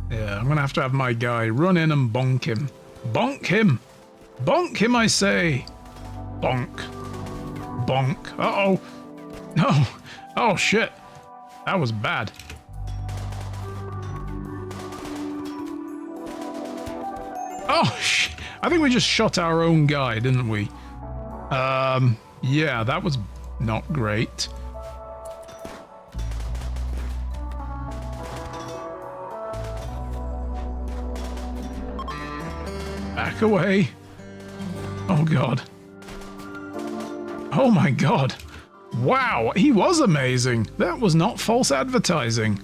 Yeah, I'm gonna have to have my guy run in and bonk him. Bonk him! Bonk him, I say! Bonk. Bonk. Uh-oh. No. Oh, shit. That was bad. Oh, I think we just shot our own guy, didn't we? Yeah, that was not great. Back away. Oh, God. Oh, my God. Wow, he was amazing. That was not false advertising.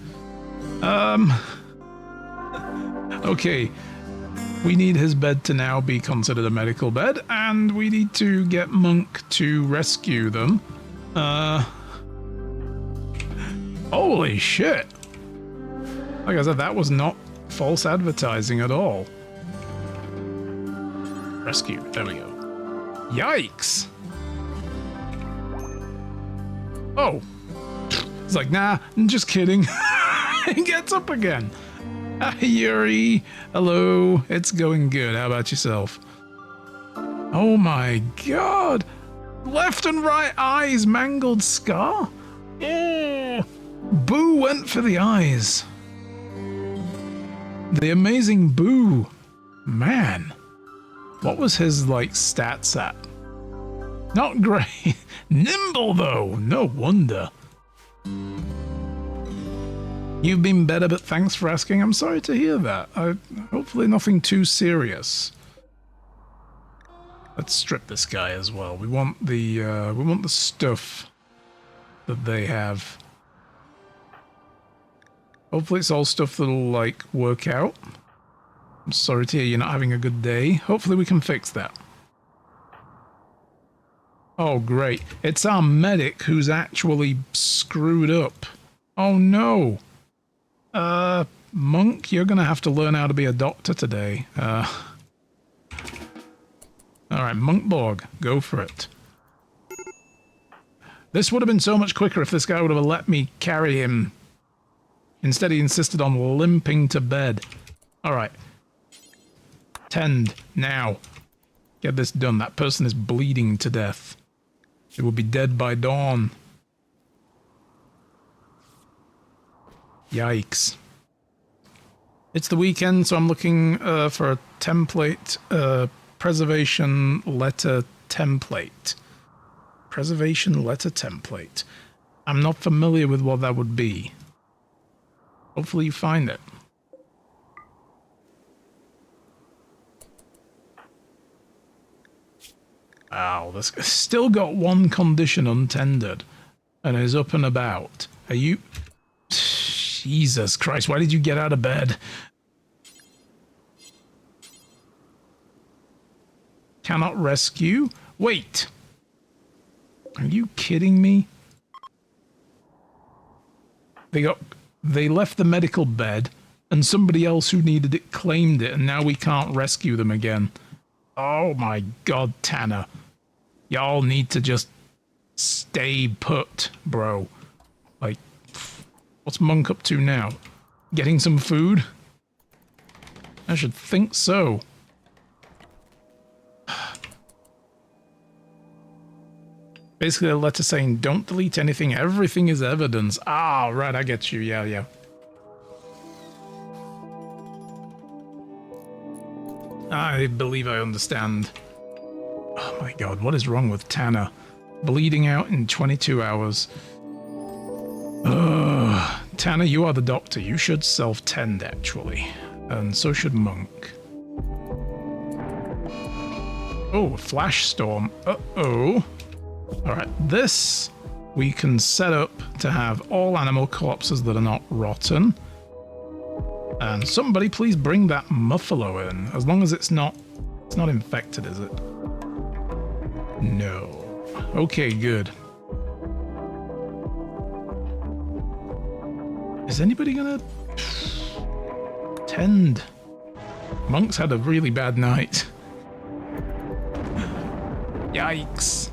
Okay. We need his bed to now be considered a medical bed, and we need to get Monk to rescue them. Holy shit. Like I said, that was not false advertising at all. Rescue. There we go. Yikes. Oh. It's like, nah, I'm just kidding. He gets up again. Hi, Yuri. Hello. It's going good. How about yourself? Oh my god. Left and right eyes mangled scar? Oh. Boo went for the eyes. The amazing Boo. Man. What was his, like, stats at? Not great. Nimble, though. No wonder. You've been better, but thanks for asking. I'm sorry to hear that. Hopefully nothing too serious. Let's strip this guy as well. We want the stuff that they have. Hopefully it's all stuff that'll, like, work out. I'm sorry to hear you're not having a good day. Hopefully we can fix that. Oh, great. It's our medic who's actually screwed up. Oh, no. Monk, you're gonna have to learn how to be a doctor today. Alright, RimBorg, go for it. This would have been so much quicker if this guy would have let me carry him. Instead, he insisted on limping to bed. Alright. Tend, now. Get this done. That person is bleeding to death. It will be dead by dawn. Yikes. It's the weekend, so I'm looking for a template, preservation letter template. Preservation letter template. I'm not familiar with what that would be. Hopefully you find it. Wow, this still got one condition untended and is up and about. Are you... Jesus Christ, why did you get out of bed? Cannot rescue? Wait. Are you kidding me? They left the medical bed and somebody else who needed it claimed it, and now we can't rescue them again. Oh my god, Tanner. Y'all need to just stay put, bro. Like, what's Monk up to now? Getting some food? I should think so. Basically a letter saying, don't delete anything, everything is evidence. Ah, right, I get you, yeah. I believe I understand. Oh my god, what is wrong with Tanner? Bleeding out in 22 hours. Ugh. Tanner, you are the doctor. You should self-tend, actually. And so should Monk. Oh, flash storm. Uh-oh. Alright, this we can set up to have all animal corpses that are not rotten. And somebody please bring that muffalo in. As long as it's not infected, is it? No. Okay, good. Is anybody gonna tend? Monk's had a really bad night. Yikes.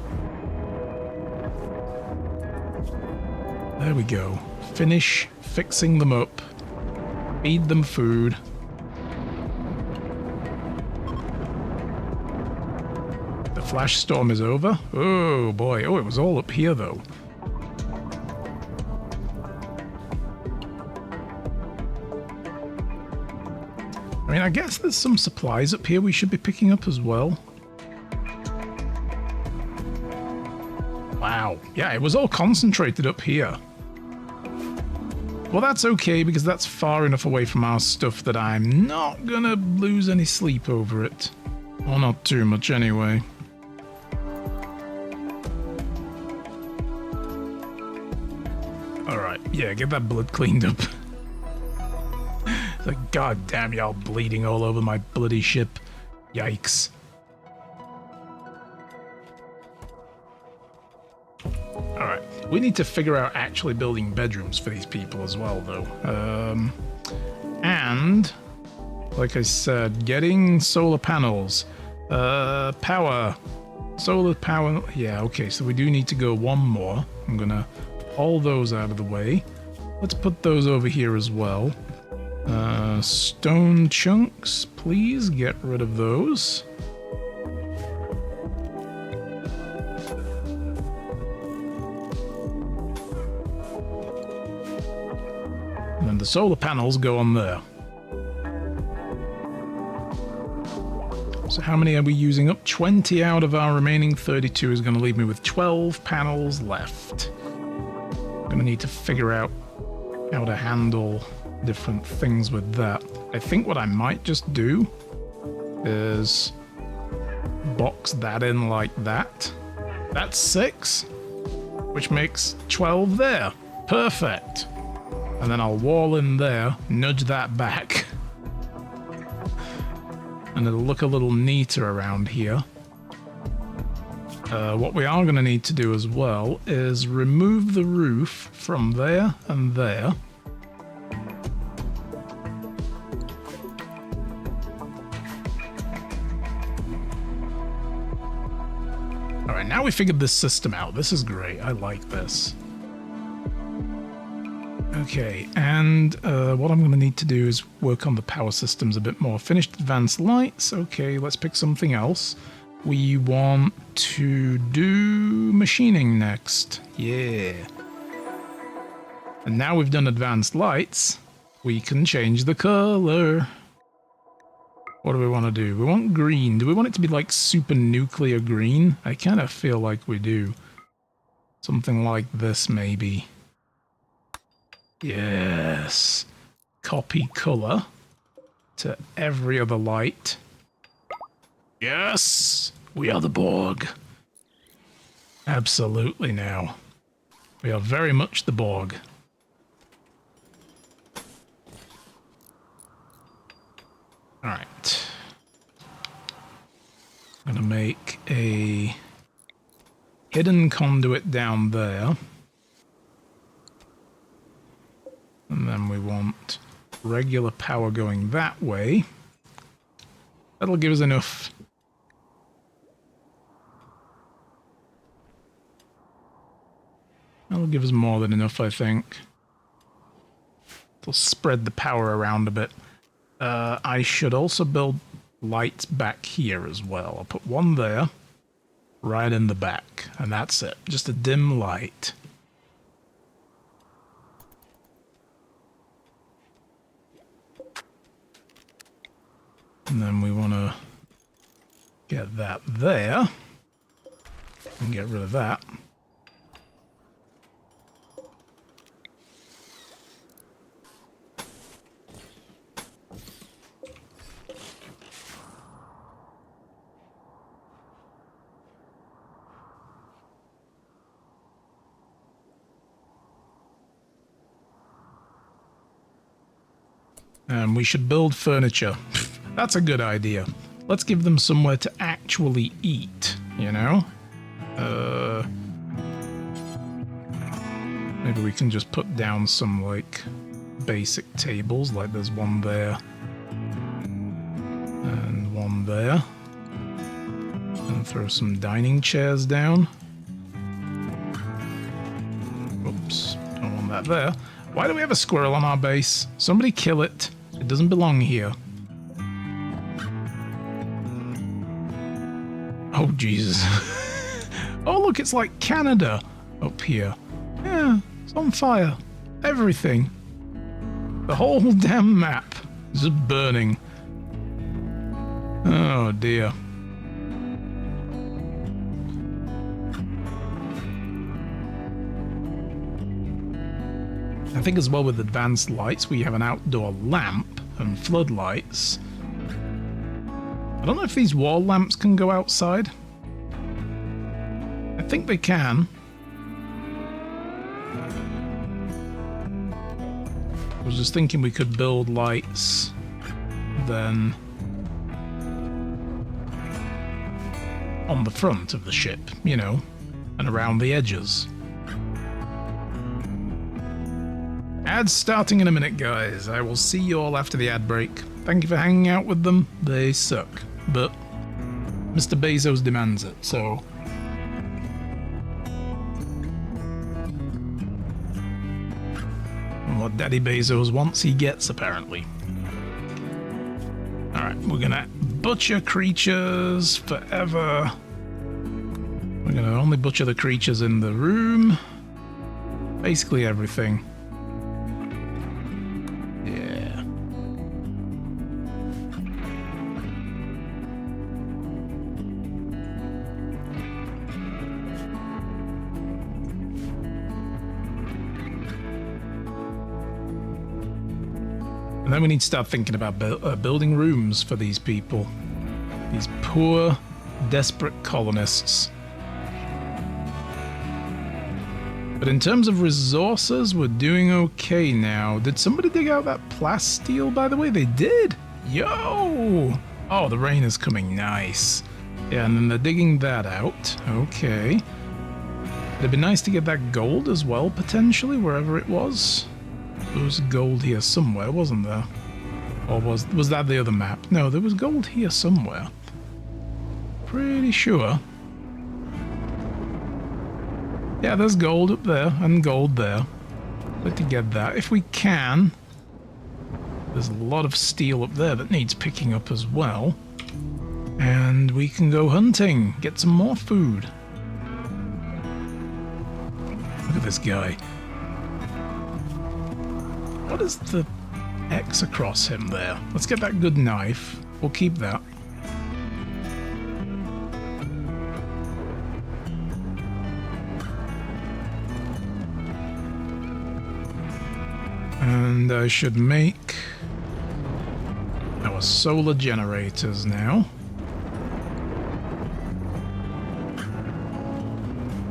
There we go. Finish fixing them up. Feed them food. The flash storm is over. Oh boy. Oh, it was all up here though. I mean, I guess there's some supplies up here we should be picking up as well. Wow. Yeah, it was all concentrated up here. Well, that's okay, because that's far enough away from our stuff that I'm not gonna lose any sleep over it. Or not too much, anyway. Alright, yeah, get that blood cleaned up. It's like, god damn, y'all bleeding all over my bloody ship. Yikes. Alright, we need to figure out actually building bedrooms for these people as well, though. And, like I said, getting solar panels. Power. Solar power. Yeah, okay, so we do need to go one more. I'm gonna haul those out of the way. Let's put those over here as well. Stone chunks, please get rid of those. And then the solar panels go on there. So how many are we using up? 20 out of our remaining 32 is going to leave me with 12 panels left. I'm going to need to figure out how to handle different things with that. I think what I might just do is box that in like that. That's 6, which makes 12 there. Perfect. And then I'll wall in there, nudge that back. And it'll look a little neater around here. What we are going to need to do as well is remove the roof from there and there. Alright, now we figured this system out. This is great. I like this. Okay, and what I'm going to need to do is work on the power systems a bit more. Finished advanced lights. Okay, let's pick something else. We want to do machining next. Yeah. And now we've done advanced lights, we can change the color. What do we want to do? We want green. Do we want it to be like super nuclear green? I kind of feel like we do. Something like this, maybe. Yes. Copy color to every other light. Yes! We are the Borg. Absolutely now. We are very much the Borg. Alright. I'm going to make a hidden conduit down there. And then we want regular power going that way. That'll give us enough. That'll give us more than enough, I think. It'll spread the power around a bit. I should also build lights back here as well. I'll put one there, right in the back, and that's it. Just a dim light. And then we want to get that there and get rid of that. And we should build furniture. That's a good idea. Let's give them somewhere to actually eat, you know? Maybe we can just put down some, like, basic tables, like there's one there. And one there. And throw some dining chairs down. Oops, don't want that there. Why do we have a squirrel on our base? Somebody kill it. It doesn't belong here. Oh, Jesus. Oh, look, it's like Canada up here. Yeah, it's on fire. Everything. The whole damn map is just burning. Oh, dear. I think as well with advanced lights, we have an outdoor lamp and floodlights. I don't know if these wall lamps can go outside. I think they can. I was just thinking we could build lights, then on the front of the ship, you know, and around the edges. Ads starting in a minute, guys. I will see you all after the ad break. Thank you for hanging out with them. They suck, but Mr. Bezos demands it, so... And what Daddy Bezos wants, he gets, apparently. Alright, we're gonna butcher creatures forever. We're gonna only butcher the creatures in the room. Basically everything. And then we need to start thinking about building rooms for these people. These poor, desperate colonists. But in terms of resources, we're doing okay now. Did somebody dig out that plasteel, by the way? They did! Yo! Oh, the rain is coming. Nice. Yeah, and then they're digging that out. Okay. It'd be nice to get that gold as well, potentially, wherever it was. There was gold here somewhere, wasn't there? Or was that the other map? No, there was gold here somewhere. Pretty sure. Yeah, there's gold up there and gold there. I'd like to get that if we can. There's a lot of steel up there that needs picking up as well. And we can go hunting, get some more food. Look at this guy. What is the X across him there? Let's get that good knife. We'll keep that. And I should make our solar generators now.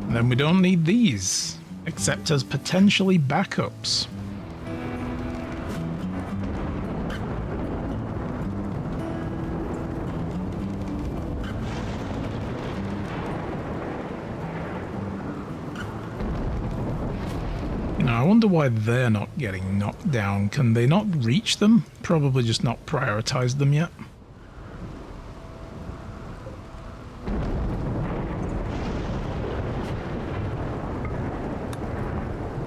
And then we don't need these, except as potentially backups. I wonder why they're not getting knocked down. Can they not reach them? Probably just not prioritized them yet.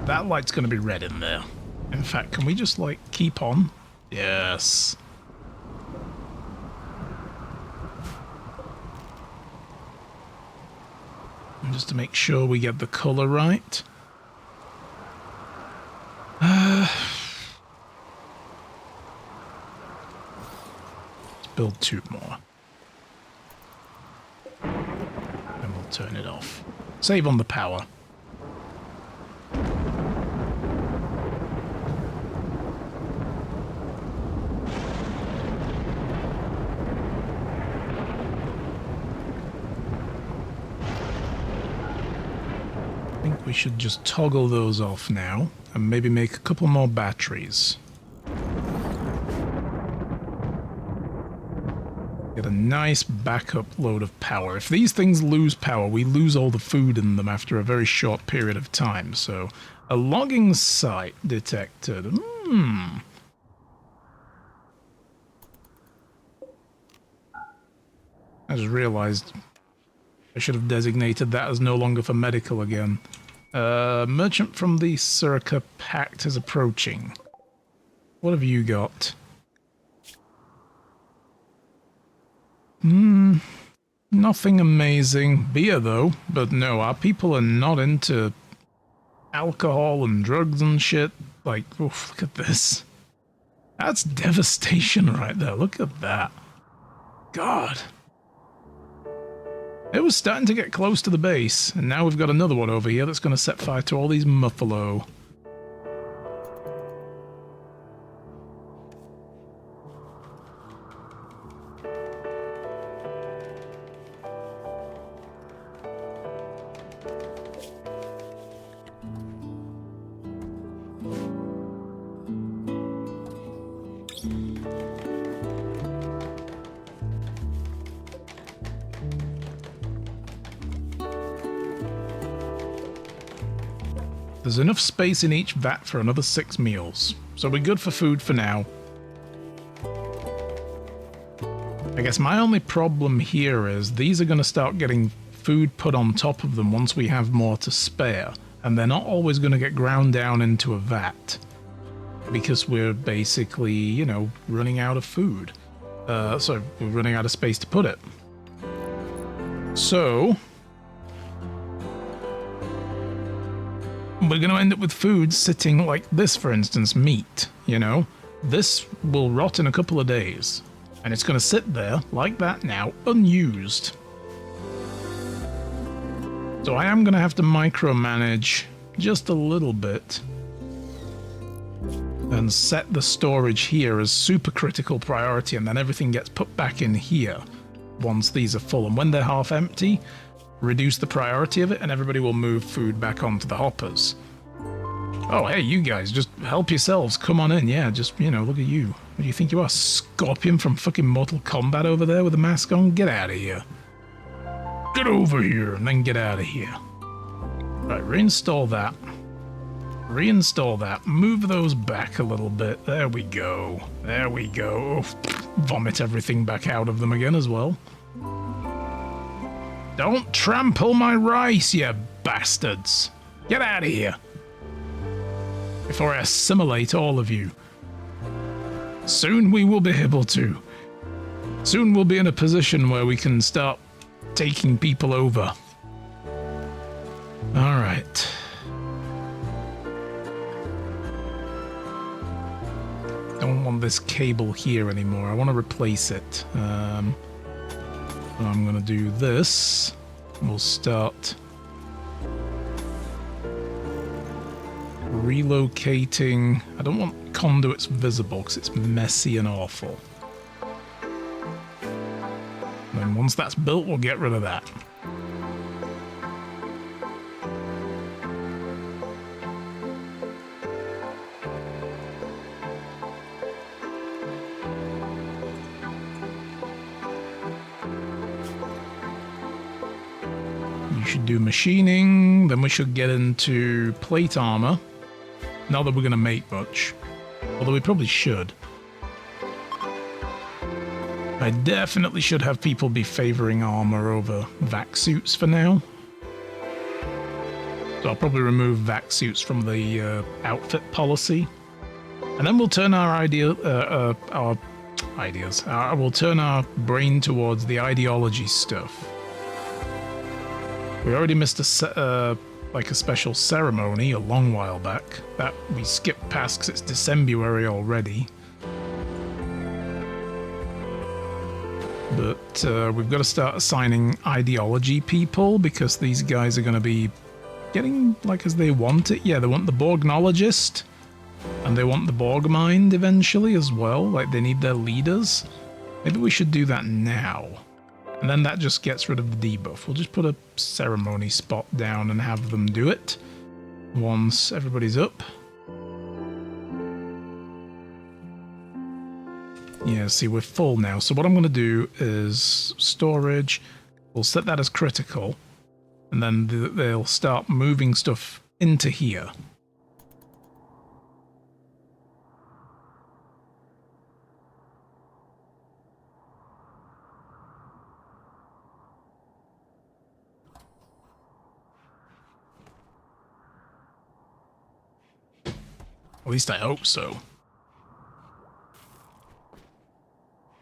That light's going to be red in there. In fact, can we just, like, keep on? Yes. And just to make sure we get the color right. Let's build 2 more. And we'll turn it off. Save on the power. I think we should just toggle those off now. And maybe make a couple more batteries. Get a nice backup load of power. If these things lose power, we lose all the food in them after a very short period of time. So, a logging site detected. I just realized I should have designated that as no longer for medical again. Merchant from the Surika Pact is approaching. What have you got? Nothing amazing. Beer, though. But no, our people are not into alcohol and drugs and shit. Like, oof, look at this. That's devastation right there. Look at that. God. It was starting to get close to the base, and now we've got another one over here that's going to set fire to all these muffalo. There's enough space in each vat for another 6 meals, so we're good for food for now. I guess my only problem here is these are going to start getting food put on top of them once we have more to spare, and they're not always going to get ground down into a vat, because we're basically, you know, running out of food. So we're running out of space to put it. So we're going to end up with food sitting like this, for instance, meat, you know? This will rot in a couple of days, and it's going to sit there like that now, unused. So I am going to have to micromanage just a little bit and set the storage here as super critical priority, and then everything gets put back in here once these are full. And when they're half empty, reduce the priority of it, and everybody will move food back onto the hoppers. Oh, hey, you guys, just help yourselves. Come on in. Yeah, just, you know, look at you. What do you think you are? Scorpion from fucking Mortal Kombat over there with a mask on? Get out of here. Get over here and then get out of here. Right, reinstall that. Reinstall that. Move those back a little bit. There we go. There we go. Vomit everything back out of them again as well. Don't trample my rice, you bastards. Get out of here. Before I assimilate all of you. Soon we will be able to. Soon we'll be in a position where we can start taking people over. Alright. Don't want this cable here anymore. I want to replace it. I'm going to do this. We'll start relocating. I don't want conduits visible because it's messy and awful. And then once that's built, we'll get rid of that. Should do machining, then we should get into plate armor. Not that we're going to make much, although we probably should. I definitely should have people be favoring armor over vac suits for now. So I'll probably remove vac suits from the outfit policy, and then we'll turn our we'll turn our brain towards the ideology stuff. We already missed a special ceremony a long while back that we skipped past because it's December already. But we've got to start assigning ideology people because these guys are going to be getting like as they want it. Yeah, they want the Borgnologist and they want the Borg Mind eventually as well. Like they need their leaders. Maybe we should do that now. And then that just gets rid of the debuff. We'll just put a ceremony spot down and have them do it once everybody's up. Yeah, see, we're full now. So what I'm going to do is storage. We'll set that as critical. And then they'll start moving stuff into here. At least I hope so.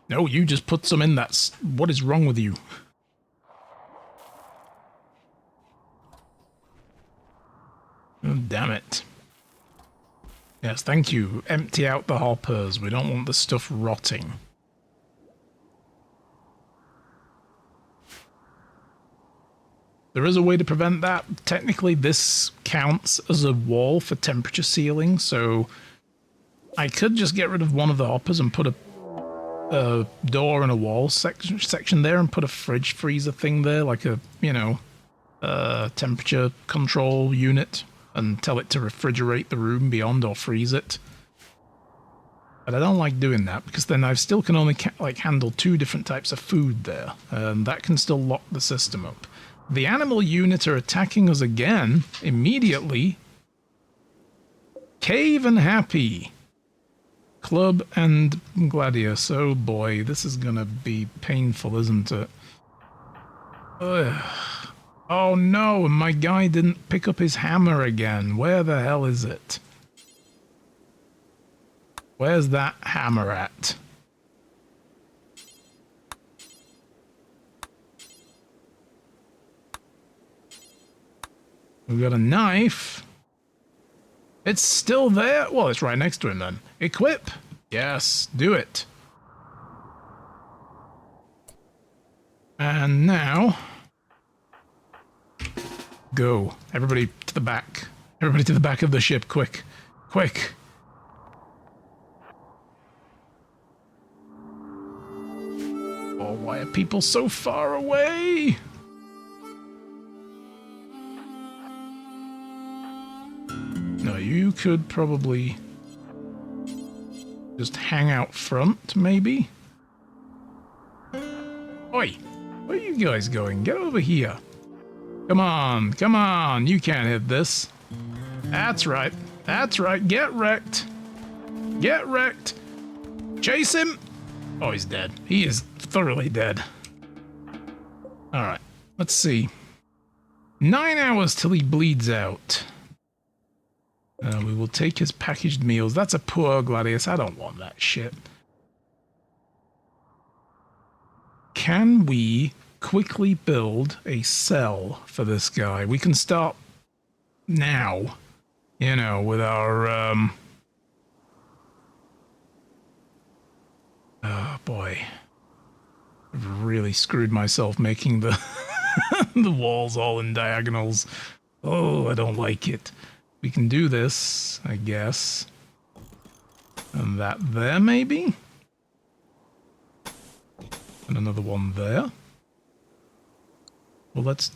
No, you just put some in that. What is wrong with you? Oh, damn it. Yes, thank you. Empty out the hoppers. We don't want the stuff rotting. There is a way to prevent that. Technically, this counts as a wall for temperature sealing, so I could just get rid of one of the hoppers and put a door and a wall section there and put a fridge freezer thing there, like a, you know, temperature control unit, and tell it to refrigerate the room beyond or freeze it. But I don't like doing that because then I still can only handle 2 different types of food there, and that can still lock the system up. The animal unit are attacking us again immediately. Cave and Happy. Club and Gladius. Oh boy, this is gonna be painful, isn't it? Ugh. Oh no, and my guy didn't pick up his hammer again. Where the hell is it? Where's that hammer at? We've got a knife. It's still there? Well, it's right next to him then. Equip. Yes, do it. And now... go. Everybody to the back. Everybody to the back of the ship, quick. Quick. Oh, why are people so far away? No, you could probably just hang out front, maybe? Oi! Where are you guys going? Get over here. Come on, you can't hit this. That's right, get wrecked. Get wrecked. Chase him! Oh, he's dead. He is thoroughly dead. Alright, let's see. 9 hours till he bleeds out. We will take his packaged meals. That's a poor Gladius. I don't want that shit. Can we quickly build a cell for this guy? We can start now, you know, with our... oh, boy. I've really screwed myself making the, the walls all in diagonals. Oh, I don't like it. We can do this, I guess. And that there, maybe? And another one there. Well, let's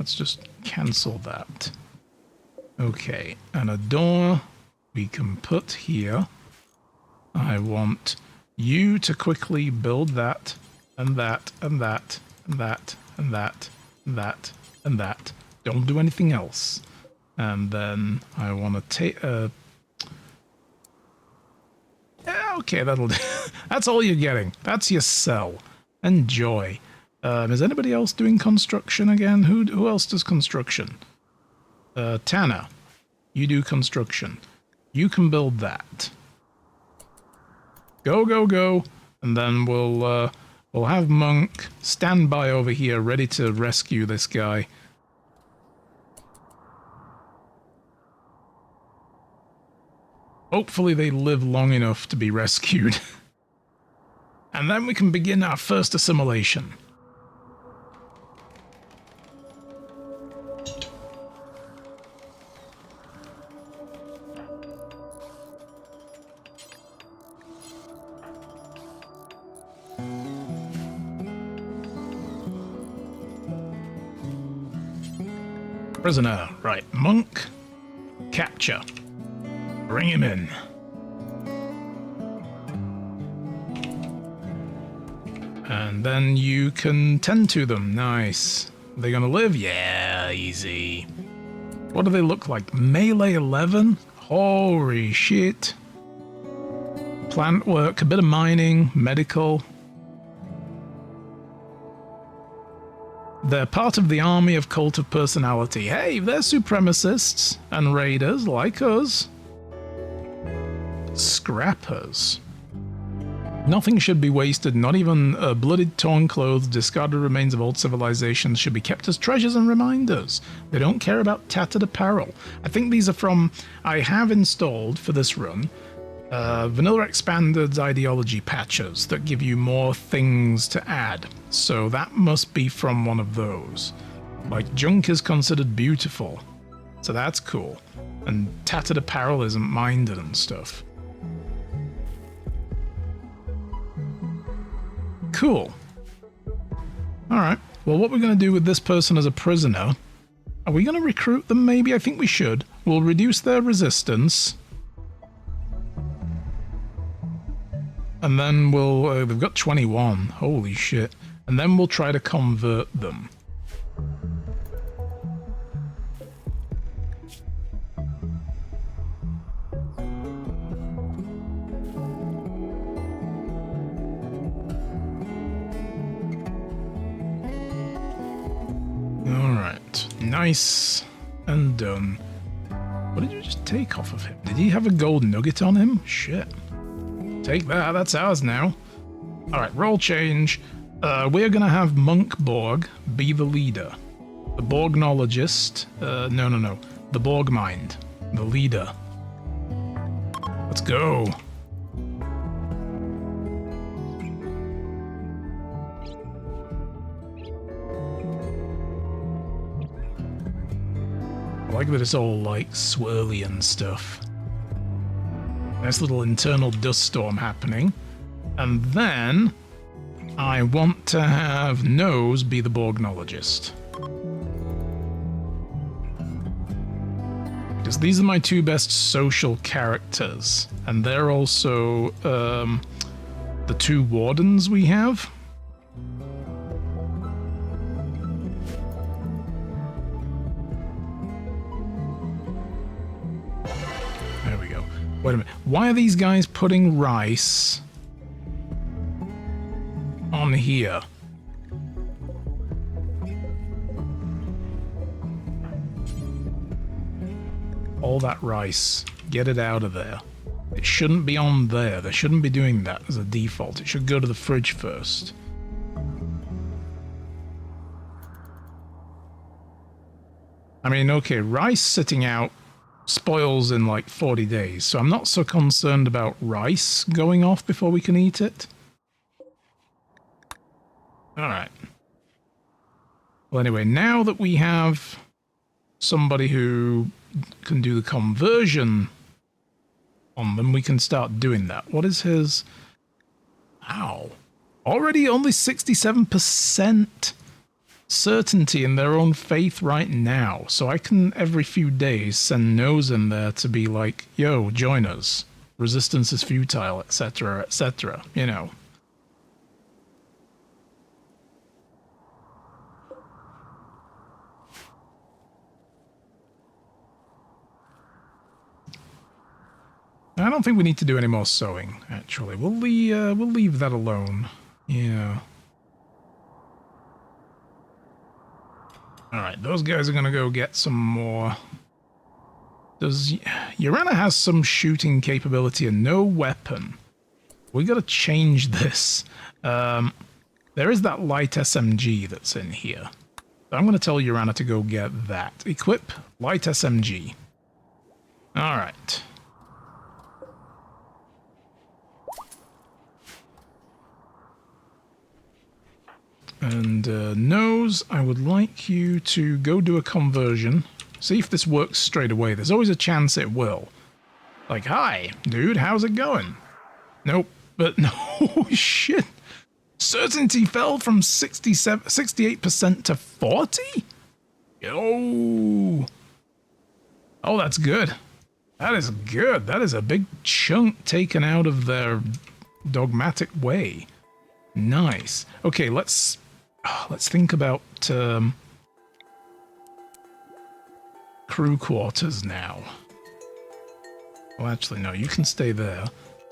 just cancel that. Okay, and a door we can put here. I want you to quickly build that, and that, and that, and that, and that, and that, and that. Don't do anything else. And then I want to take... yeah, okay, that'll do. That's all you're getting. That's your cell. Enjoy. Is anybody else doing construction again? Who else does construction? Tanner, you do construction. You can build that. Go, go, go. And then we'll have Monk stand by over here, ready to rescue this guy. Hopefully they live long enough to be rescued. And then we can begin our first assimilation. Prisoner. Right, Monk. Capture. Bring him in. And then you can tend to them. Nice. Are they gonna live? Yeah, easy. What do they look like? Melee 11? Holy shit. Plant work, a bit of mining, medical. They're part of the army of cult of personality. Hey, they're supremacists and raiders like us. Scrappers. Nothing should be wasted, not even blooded, torn clothes, discarded remains of old civilizations should be kept as treasures and reminders. They don't care about tattered apparel. I think these are from... I have installed for this run vanilla expanded ideology patches that give you more things to add. So that must be from one of those. Like, junk is considered beautiful. So that's cool. And tattered apparel isn't minded and stuff. Cool. Alright, well what we're going to do with this person as a prisoner... Are we going to recruit them maybe? I think we should. We'll reduce their resistance. And then we'll... they've got 21. Holy shit. And then we'll try to convert them. Alright. Nice and done. What did you just take off of him? Did he have a gold nugget on him? Shit. Take that, that's ours now. Alright, roll change. We're gonna have RimBorg be the leader. The Borgnologist. No. The Borg Mind. The leader. Let's go. I like that it's all like swirly and stuff. Nice little internal dust storm happening. And then I want to have Nose be the Borgnologist. Because these are my two best social characters. And they're also the two wardens we have. Wait a minute. Why are these guys putting rice on here? All that rice. Get it out of there. It shouldn't be on there. They shouldn't be doing that as a default. It should go to the fridge first. I mean, okay, rice sitting out spoils in like 40 days, so I'm not so concerned about rice going off before we can eat it. Alright. Well, anyway, now that we have somebody who can do the conversion on them, we can start doing that. What is his... Ow. Already only 67% certainty in their own faith right now. So I can, every few days, send Nose in there to be like, yo, join us. Resistance is futile, etc., etc., you know. I don't think we need to do any more sewing, actually. We'll leave that alone. Yeah. Alright, those guys are gonna go get some more. Urana has some shooting capability and no weapon. We gotta change this. There is that light SMG that's in here. So I'm gonna tell Urana to go get that. Equip light SMG. Alright. And Nose, I would like you to go do a conversion. See if this works straight away. There's always a chance it will. Like, hi, dude, how's it going? Nope, but no, shit. Certainty fell from 68% to 40? Oh, that's good. That is good. That is a big chunk taken out of their dogmatic way. Nice. Okay, let's think about crew quarters now. Well, actually, no, you can stay there.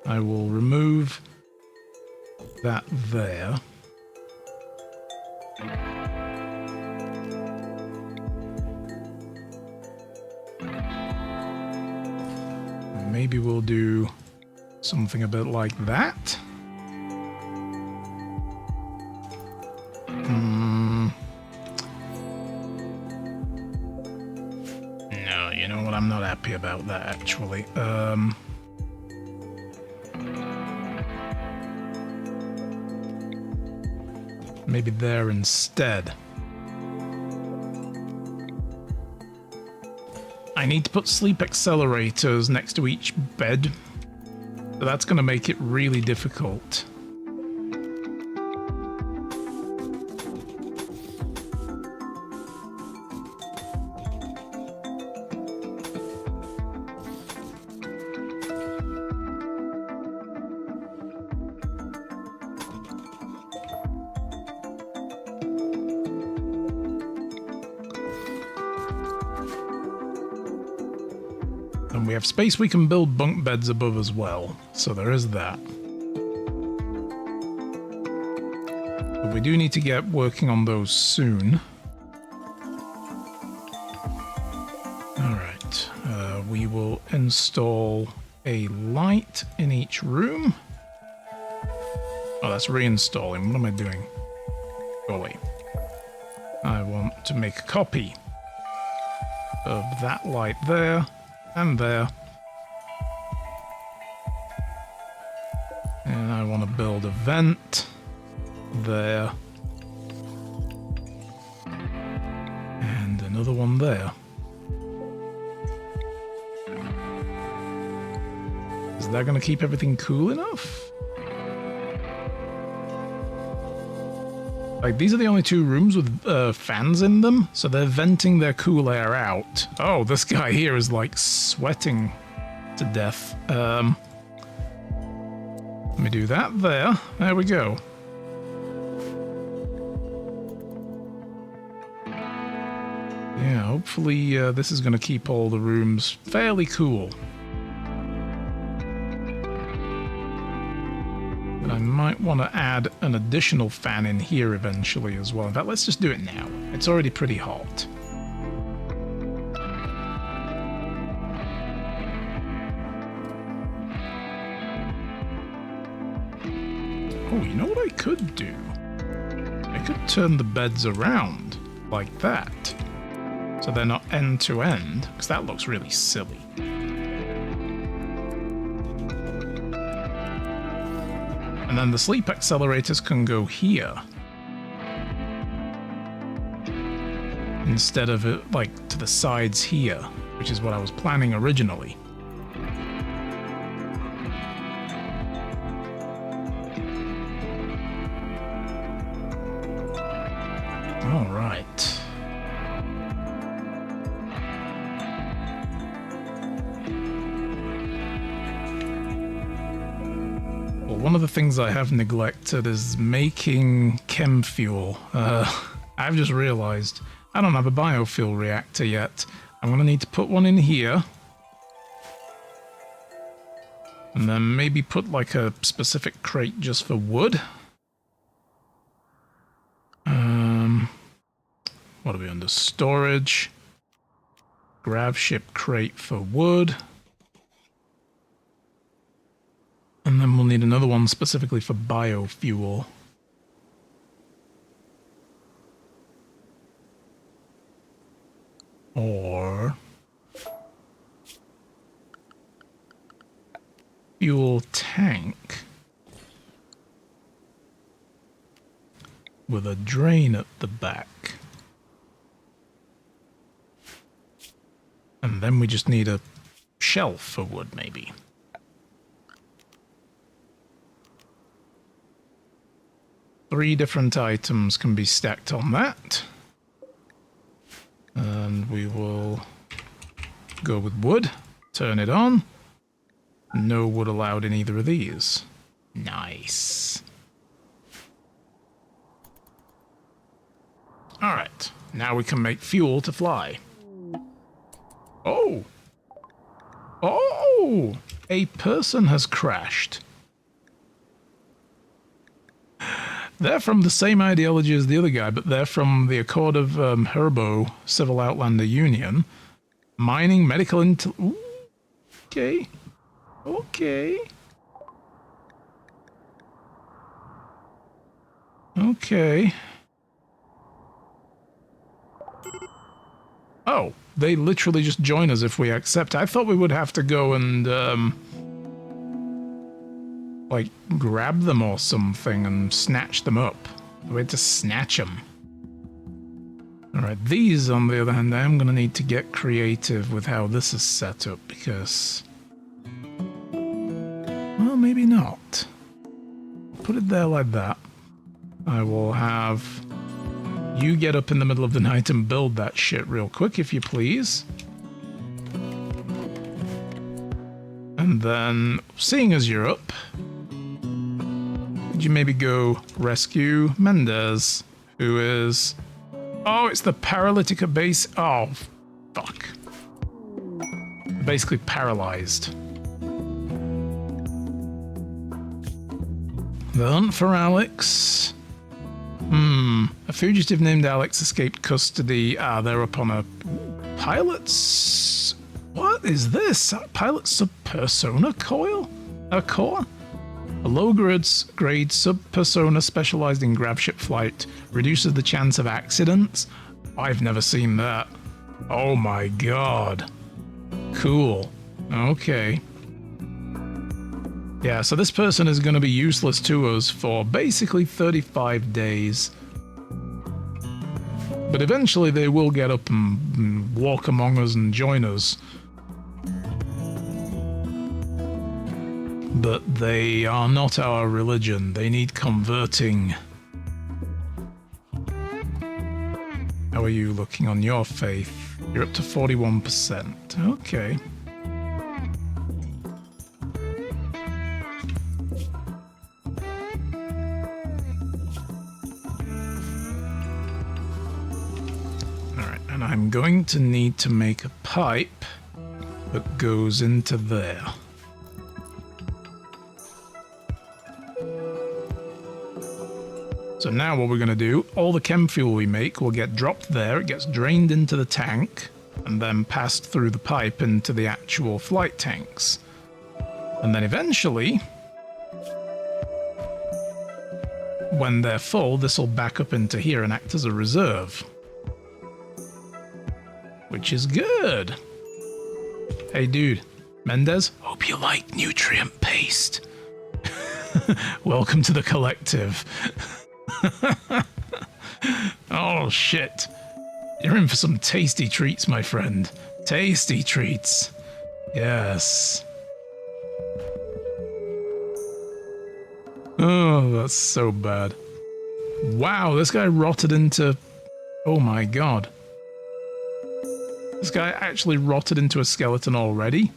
I will remove that there. maybe we'll do something a bit like that. No, you know what? I'm not happy about that, actually. Maybe there instead. I need to put sleep accelerators next to each bed, so that's going to make it really difficult. And we have space we can build bunk beds above as well, so there is that. But we do need to get working on those soon. Alright, we will install a light in each room. Oh, that's reinstalling. What am I doing? Go away. I want to make a copy of that light there. And there. And I want to build a vent there. And another one there. Is that going to keep everything cool enough? Like, these are the only two rooms with fans in them, so they're venting their cool air out. Oh, this guy here is, like, sweating to death. Let me do that there. There we go. Yeah, hopefully this is going to keep all the rooms fairly cool. I might want to add an additional fan in here eventually as well. In fact, let's just do it now. It's already pretty hot. Oh, you know what I could do? I could turn the beds around like that. So they're not end to end, because that looks really silly. And then the sleep accelerators can go here. Instead of it, like, to the sides here, which is what I was planning originally. All right. One of the things I have neglected is making chem fuel. I've just realized I don't have a biofuel reactor yet. I'm going to need to put one in here. And then maybe put like a specific crate just for wood. What are we under? Storage. Grav ship crate for wood. And then we'll need another one specifically for biofuel. Or fuel tank with a drain at the back. And then we just need a shelf for wood, maybe. Three different items can be stacked on that. And we will go with wood, turn it on. No wood allowed in either of these. Nice. Alright, now we can make fuel to fly. Oh! Oh! A person has crashed. They're from the same ideology as the other guy, but they're from the Accord of Herbo Civil Outlander Union. Mining, medical Okay. Okay. Okay. Oh, they literally just join us if we accept. I thought we would have to go and, like, grab them or something and snatch them up. We had to snatch them. Alright, these, on the other hand, I am going to need to get creative with how this is set up, because... well, maybe not. Put it there like that. I will have you get up in the middle of the night and build that shit real quick, if you please. And then, seeing as you're up, could you maybe go rescue Mendez, who is... oh, it's the paralytic at base. Oh, fuck. Basically paralyzed. The hunt for Alex. A fugitive named Alex escaped custody. Ah, they're up on a pilot's... what is this? A pilot sub-persona coil? A core? A low-grade sub-persona specialized in gravship flight reduces the chance of accidents. I've never seen that. Oh my god. Cool. Okay. Yeah, so this person is going to be useless to us for basically 35 days. But eventually they will get up and walk among us and join us. But they are not our religion. They need converting. How are you looking on your faith? You're up to 41%. Okay. Alright, and I'm going to need to make a pipe that goes into there. So now what we're going to do, all the chem fuel we make will get dropped there, it gets drained into the tank, and then passed through the pipe into the actual flight tanks. And then eventually, when they're full, this will back up into here and act as a reserve. Which is good. Hey dude, Mendez, hope you like nutrient paste. Welcome to the collective. Oh shit. You're in for some tasty treats, my friend. Tasty treats. Yes. Oh, that's so bad. Wow, this guy rotted into... oh my god. This guy actually rotted into a skeleton already?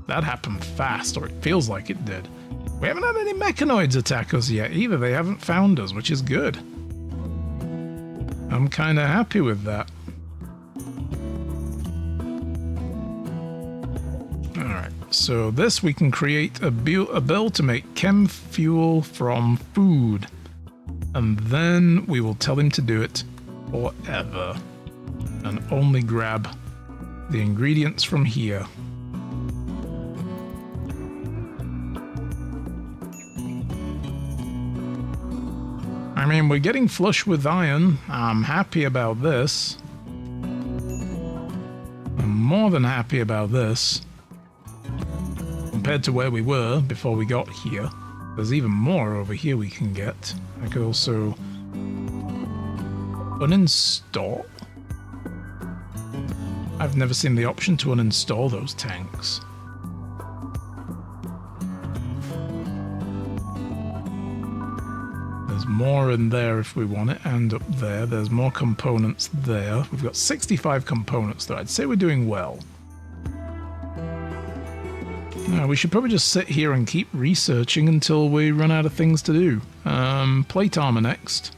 That happened fast, or it feels like it did. We haven't had any mechanoids attack us yet either. They haven't found us, which is good. I'm kind of happy with that. Alright, so this we can create a bill to make chem fuel from food. And then we will tell him to do it forever. And only grab the ingredients from here. I mean, we're getting flush with iron. I'm happy about this. I'm more than happy about this. Compared to where we were before we got here. There's even more over here we can get. I could also uninstall. I've never seen the option to uninstall those tanks. There's more in there if we want it, and up there. There's more components there. We've got 65 components though. I'd say we're doing well. We should probably just sit here and keep researching until we run out of things to do. Plate armor next.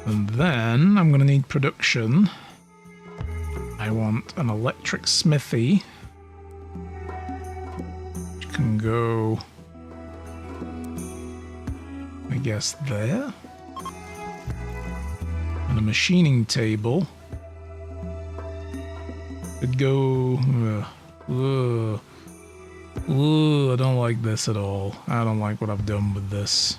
And then I'm going to need production. I want an electric smithy. Which can go, I guess, there. And a machining table. Go. I don't like this at all. I don't like what I've done with this.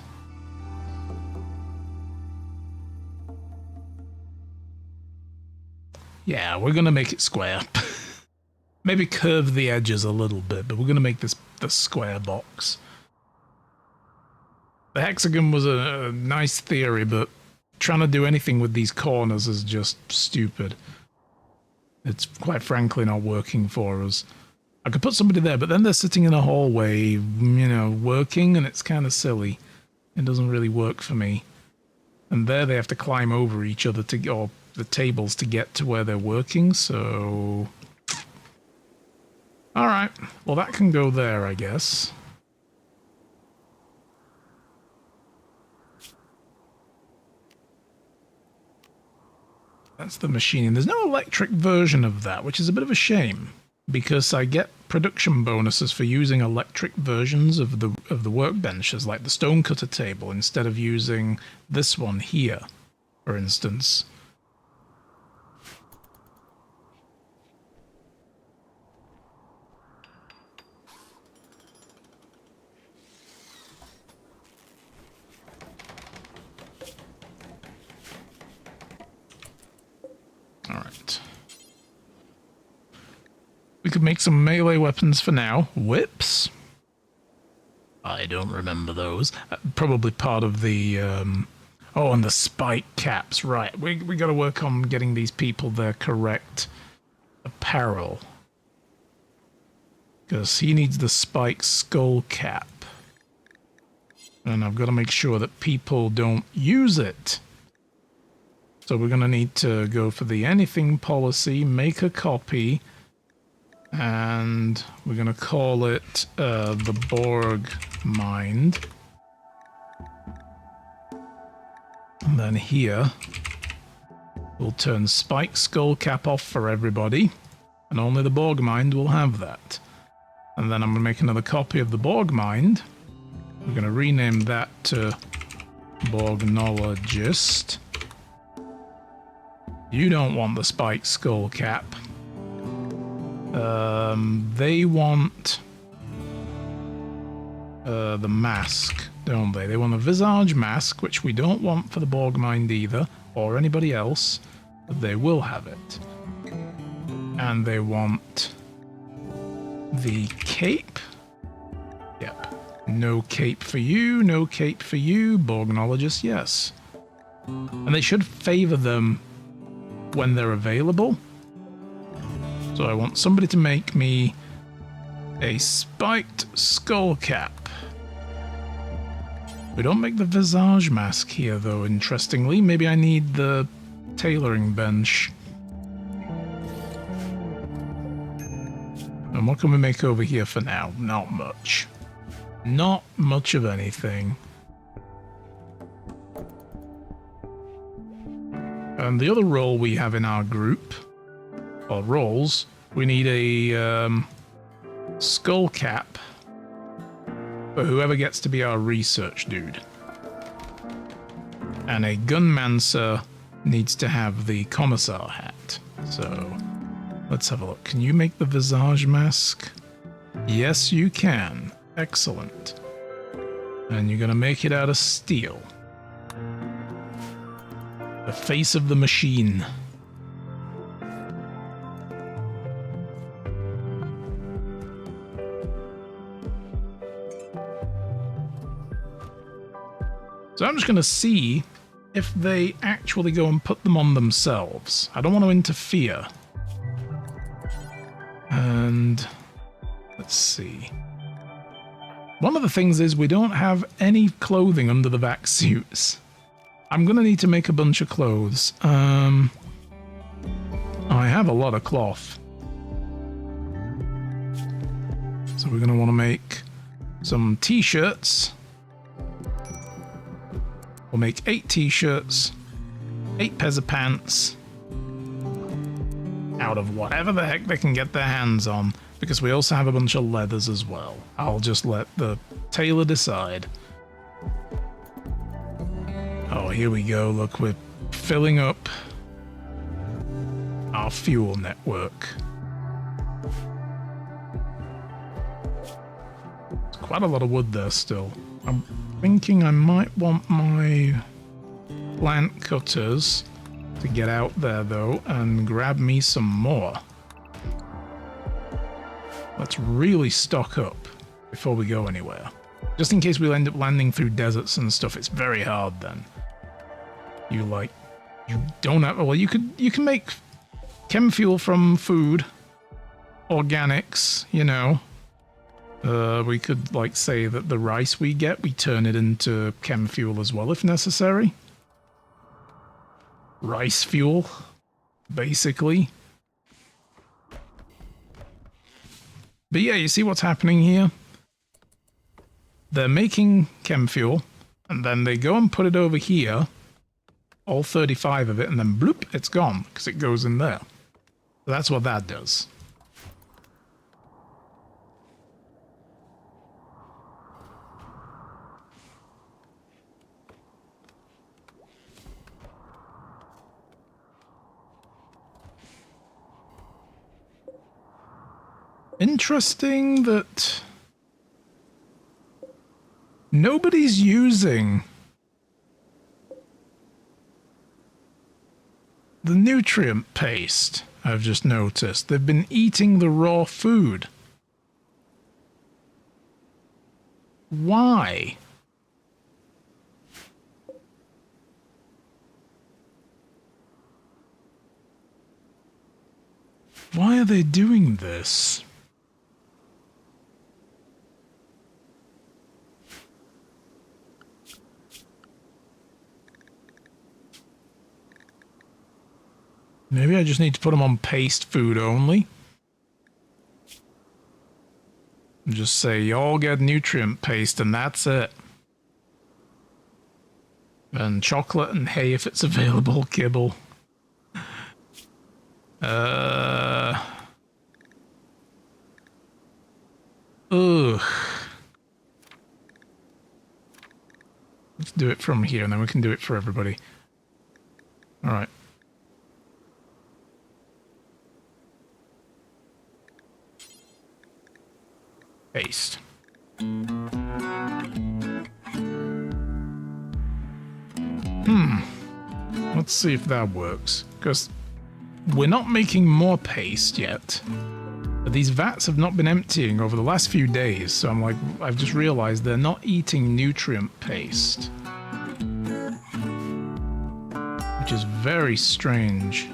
Yeah, we're gonna make it square. Maybe curve the edges a little bit, but we're gonna make this the square box. The hexagon was a nice theory, but trying to do anything with these corners is just stupid. It's quite frankly not working for us. I could put somebody there, but then they're sitting in a hallway, you know, working, and it's kind of silly. It doesn't really work for me. And there they have to climb over each other to, or the tables to get to where they're working, so... Alright, well that can go there, I guess. That's the machining. There's no electric version of that, which is a bit of a shame, because I get production bonuses for using electric versions of the workbenches, like the stonecutter table, instead of using this one here, for instance. Alright. We could make some melee weapons for now. Whips? I don't remember those. Probably part of the... Oh, and the spike caps. Right. We got to work on getting these people their correct apparel. Because he needs the spike skull cap. And I've got to make sure that people don't use it. So we're going to need to go for the anything policy, make a copy, and we're going to call it the Borg Mind. And then here, we'll turn Spike Skull Cap off for everybody, and only the Borg Mind will have that. And then I'm going to make another copy of the Borg Mind. We're going to rename that to Borgnologist. You don't want the spiked skull cap. They want the mask, don't they? They want a visage mask, which we don't want for the Borg Mind either, or anybody else, but they will have it. And they want the cape. Yep. No cape for you, no cape for you. Borgnologist, yes. And they should favor them when they're available. So I want somebody to make me a spiked skull cap. We don't make the visage mask here though, interestingly. Maybe I need the tailoring bench. And what can we make over here for now? Not much. Not much of anything. And the other role we have in our group, or roles, we need a skull cap for whoever gets to be our research dude. And a gunmancer needs to have the commissar hat. So let's have a look. Can you make the visage mask? Yes, you can. Excellent. And you're going to make it out of steel. The face of the machine. So I'm just going to see if they actually go and put them on themselves. I don't want to interfere. And let's see. One of the things is we don't have any clothing under the vac suits. I'm going to need to make a bunch of clothes. I have a lot of cloth. So we're going to want to make some t-shirts. We'll make 8 t-shirts, 8 pairs of pants, out of whatever the heck they can get their hands on, because we also have a bunch of leathers as well. I'll just let the tailor decide. Oh, here we go. Look, we're filling up our fuel network. quite a lot of wood there still. I'm thinking I might want my plant cutters to get out there though and grab me some more. Let's really stock up before we go anywhere. Just in case we'll end up landing through deserts and stuff, it's very hard then. You don't have, well, you can make chem fuel from food, organics, you know. We could like say that the rice we get, we turn it into chem fuel as well if necessary. Rice fuel, basically. But yeah, you see what's happening here? They're making chem fuel, and then they go and put it over here, all 35 of it, and then bloop, it's gone, because it goes in there. So that's what that does. Interesting that nobody's using the nutrient paste, I've just noticed. They've been eating the raw food. Why? Why are they doing this? Maybe I just need to put them on paste food only. And just say, y'all get nutrient paste and that's it. And chocolate and hay if it's available, kibble. Ugh. Let's do it from here and then we can do it for everybody. Alright. Paste. Let's see if that works. Because we're not making more paste yet. But these vats have not been emptying over the last few days, so I'm like, I've just realized they're not eating nutrient paste. Which is very strange.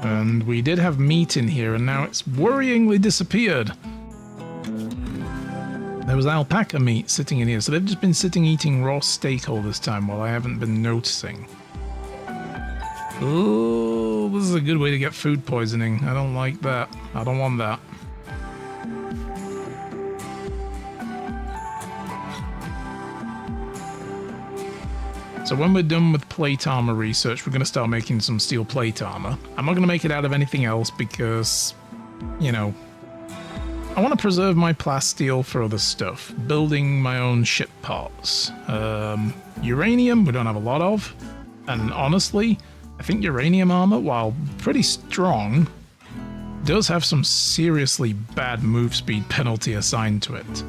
And we did have meat in here, and now it's worryingly disappeared. There was alpaca meat sitting in here, so they've just been sitting eating raw steak all this time while I haven't been noticing. Oh, this is a good way to get food poisoning. I don't like that. I don't want that. So when we're done with plate armor research, we're going to start making some steel plate armor. I'm not going to make it out of anything else because, you know, I want to preserve my plasteel for other stuff. Building my own ship parts. Uranium, we don't have a lot of. And honestly, I think uranium armor, while pretty strong, does have some seriously bad move speed penalty assigned to it.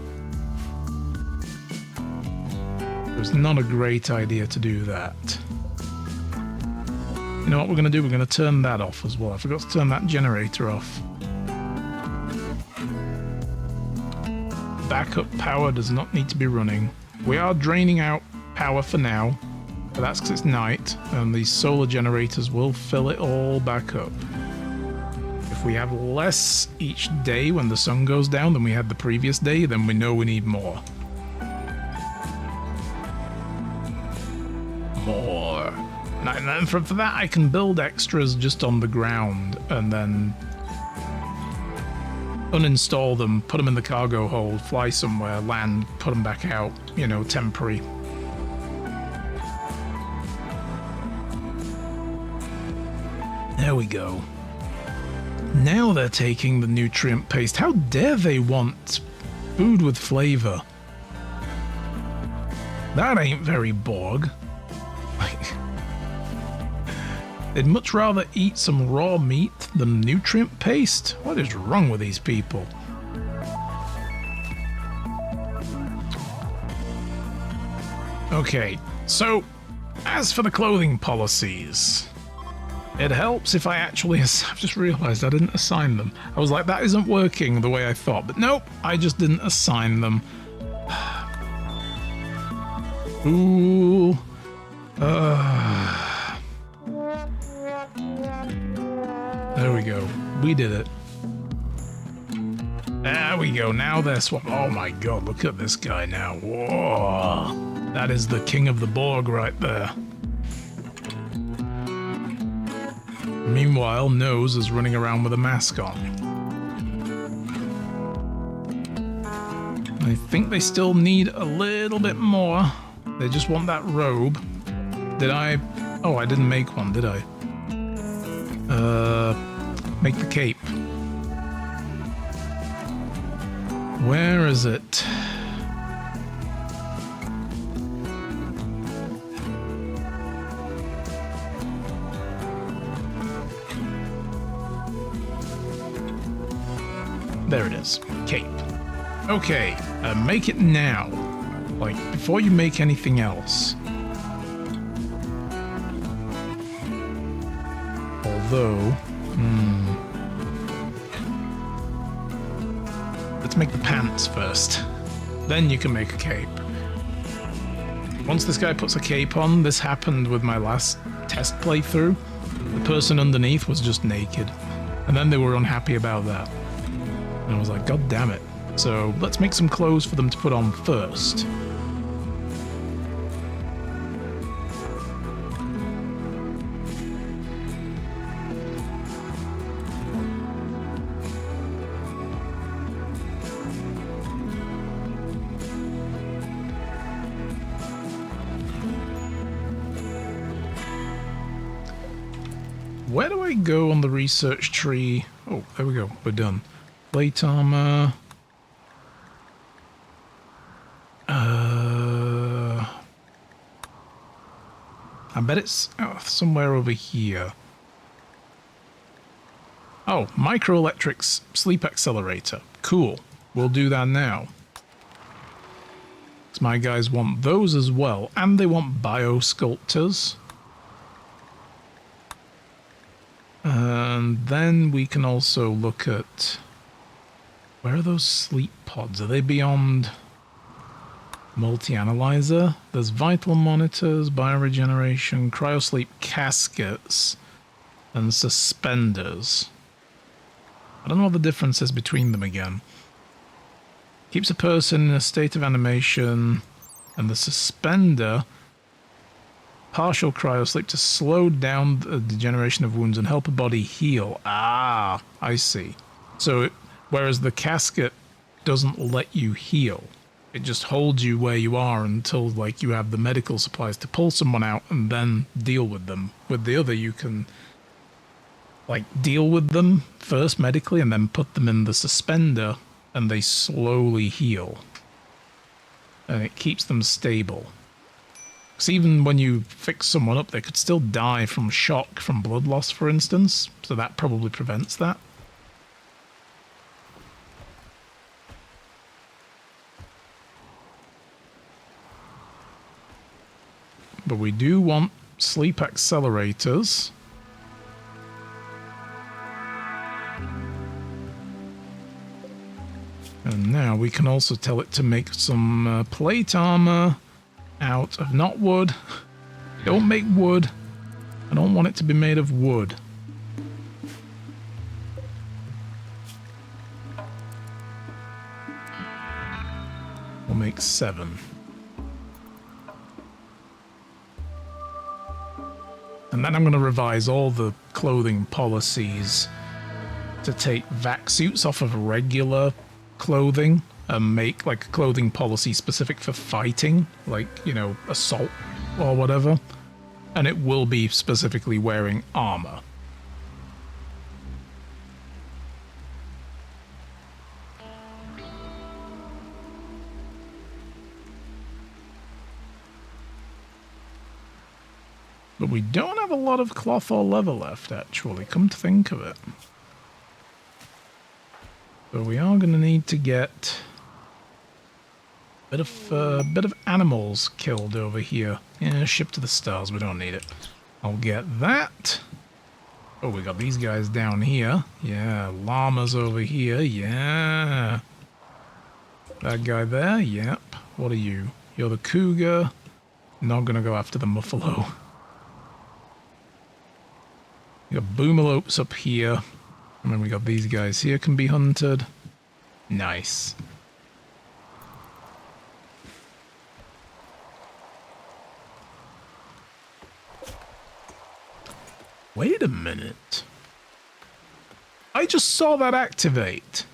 It was not a great idea to do that. You know what we're going to do? We're going to turn that off as well. I forgot to turn that generator off. Backup power does not need to be running. We are draining out power for now, but that's because it's night, and these solar generators will fill it all back up. If we have less each day when the sun goes down than we had the previous day, then we know we need more. More. And then for that I can build extras just on the ground and then uninstall them, put them in the cargo hold, fly somewhere, land, put them back out, you know, temporary. There we go. Now they're taking the nutrient paste. How dare they want food with flavor? That ain't very Borg. They'd much rather eat some raw meat than nutrient paste. What is wrong with these people? Okay, so as for the clothing policies, it helps if I actually... I've just realized I didn't assign them. I was like, that isn't working the way I thought, but nope, I just didn't assign them. Ooh. There we go. We did it. There we go. Now they're swapped. Oh my god, look at this guy now. Whoa. That is the king of the Borg right there. Meanwhile, Nose is running around with a mask on. I think they still need a little bit more. They just want that robe. Did I... Oh, I didn't make one, did I? Make the cape. Where is it? There it is. Cape. Okay, make it now. Like, before you make anything else. Although... Let's make the pants first. Then you can make a cape. Once this guy puts a cape on, this happened with my last test playthrough. The person underneath was just naked. And then they were unhappy about that. And I was like, god damn it. So let's make some clothes for them to put on first. Where do I go on the research tree? Oh, there we go. We're done. Plate armor. I bet it's somewhere over here. Oh, microelectrics sleep accelerator. Cool. We'll do that now. So my guys want those as well, and they want biosculptors. And then we can also look at... Where are those sleep pods? Are they beyond multi-analyzer? There's vital monitors, bioregeneration, cryosleep caskets, and suspenders. I don't know what the difference is between them again. Keeps a person in a state of animation, and the suspender... Partial cryosleep to slow down the degeneration of wounds and help a body heal. Ah, I see. So, whereas the casket doesn't let you heal. It just holds you where you are until, like, you have the medical supplies to pull someone out and then deal with them. With the other, you can, like, deal with them first medically and then put them in the suspender and they slowly heal. And it keeps them stable. Because even when you fix someone up, they could still die from shock from blood loss, for instance. So that probably prevents that. But we do want sleep accelerators. And now we can also tell it to make some plate armor out of not wood. Don't make wood. I don't want it to be made of wood. We'll make 7. And then I'm going to revise all the clothing policies to take vac suits off of regular clothing and make like a clothing policy specific for fighting, like, you know, assault or whatever. And it will be specifically wearing armor. But we don't have a lot of cloth or leather left, actually, come to think of it. So we are going to need to get a bit of animals killed over here. Yeah, ship to the stars, we don't need it. I'll get that. Oh, we got these guys down here. Yeah, llamas over here. Yeah. That guy there. Yep. What are you? You're the cougar. Not gonna go after the buffalo. We got boomalopes up here. And then we got these guys here can be hunted. Nice. Wait a minute. I just saw that activate.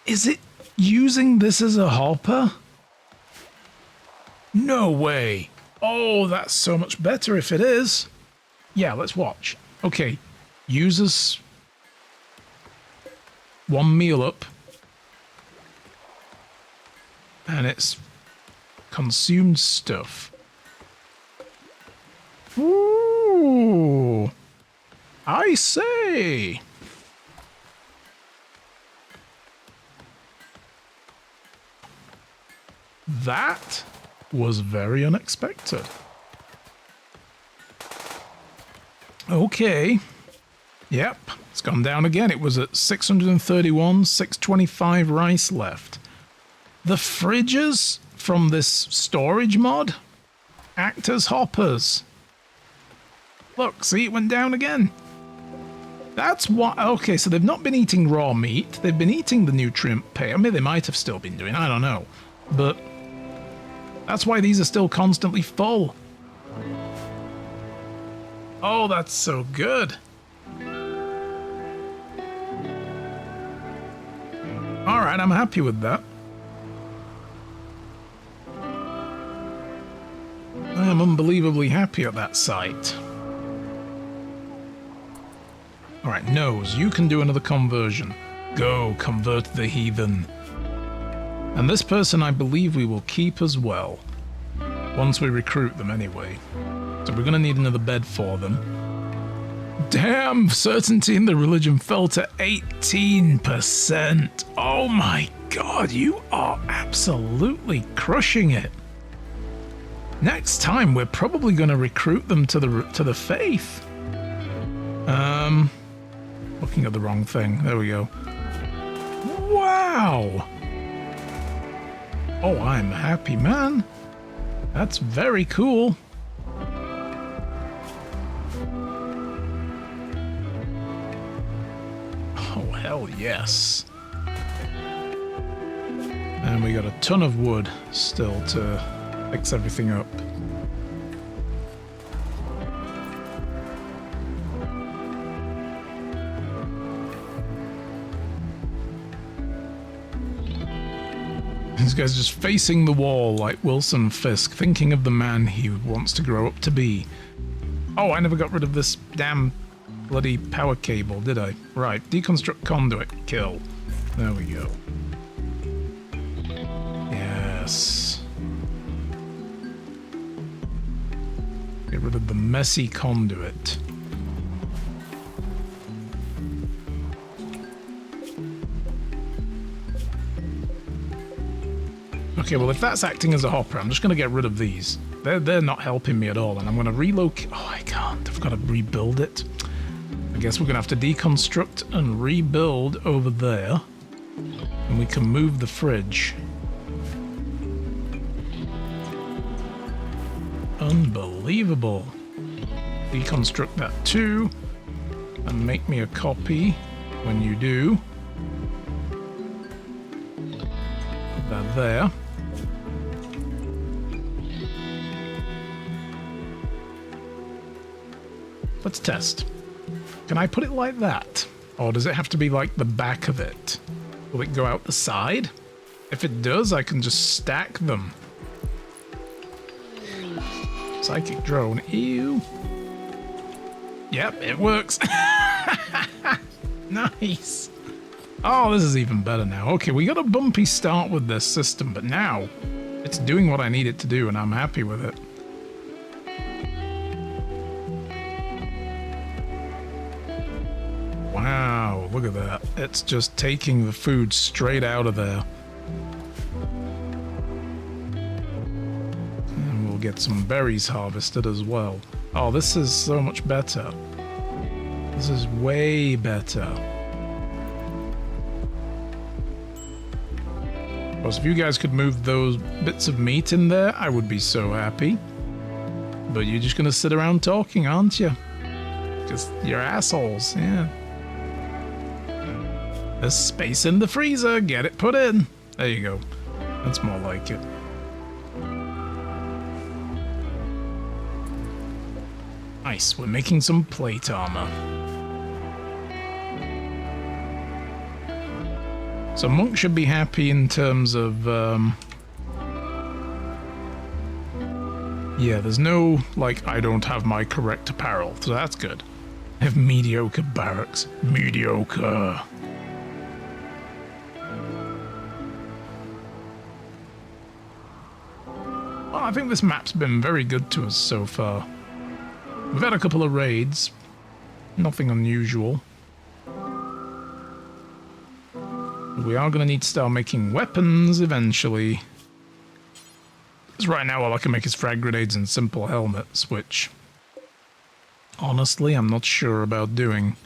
Is it using this as a hopper? No way. Oh, that's so much better if it is. Yeah, let's watch. Okay, uses one meal up. And it's consumed stuff. Ooh, I say. That was very unexpected. Okay. Yep, it's gone down again. It was at 631, 625 rice left. The fridges from this storage mod act as hoppers. Look, see, it went down again. That's what... Okay, so they've not been eating raw meat. They've been eating the nutrient pay. I mean, they might have still been doing, I don't know. But that's why these are still constantly full. Oh, that's so good. Alright, I'm happy with that. I am unbelievably happy at that site. Alright, nose, you can do another conversion. Go, convert the heathen. And this person I believe we will keep as well. Once we recruit them anyway. So we're going to need another bed for them. Damn, certainty in the religion fell to 18%. Oh my god, you are absolutely crushing it. Next time we're probably going to recruit them to the faith. Looking at the wrong thing. There we go. Wow. Oh, I'm happy, man. That's very cool. Oh, hell yes. And we got a ton of wood still to fix everything up. This guy's just facing the wall like Wilson Fisk, thinking of the man he wants to grow up to be. Oh, I never got rid of this damn bloody power cable, did I? Right, deconstruct conduit, kill. There we go. Yes. Get rid of the messy conduit. Okay, well, if that's acting as a hopper, I'm just going to get rid of these. They're not helping me at all, and I'm going to relocate... Oh, I can't. I've got to rebuild it. I guess we're going to have to deconstruct and rebuild over there. And we can move the fridge. Unbelievable. Deconstruct that too. And make me a copy when you do. Put that there. Let's test. Can I put it like that? Or does it have to be like the back of it? Will it go out the side? If it does, I can just stack them. Psychic drone. Ew. Yep, it works. Nice. Oh, this is even better now. Okay, we got a bumpy start with this system, but now It's doing what I need it to do, and I'm happy with it. Wow, look at that. It's just taking the food straight out of there. And we'll get some berries harvested as well. Oh, this is so much better. This is way better. Of course, if you guys could move those bits of meat in there, I would be so happy. But you're just gonna sit around talking, aren't you? Just, you're assholes, yeah. There's space in the freezer, get it put in. There you go. That's more like it. Nice, we're making some plate armor. So Monk should be happy in terms of, yeah, there's no, like, I don't have my correct apparel, so that's good. I have mediocre barracks. Mediocre. Well, I think this map's been very good to us so far. We've had a couple of raids. Nothing unusual. We are going to need to start making weapons eventually. Because right now all I can make is frag grenades and simple helmets, which honestly I'm not sure about doing.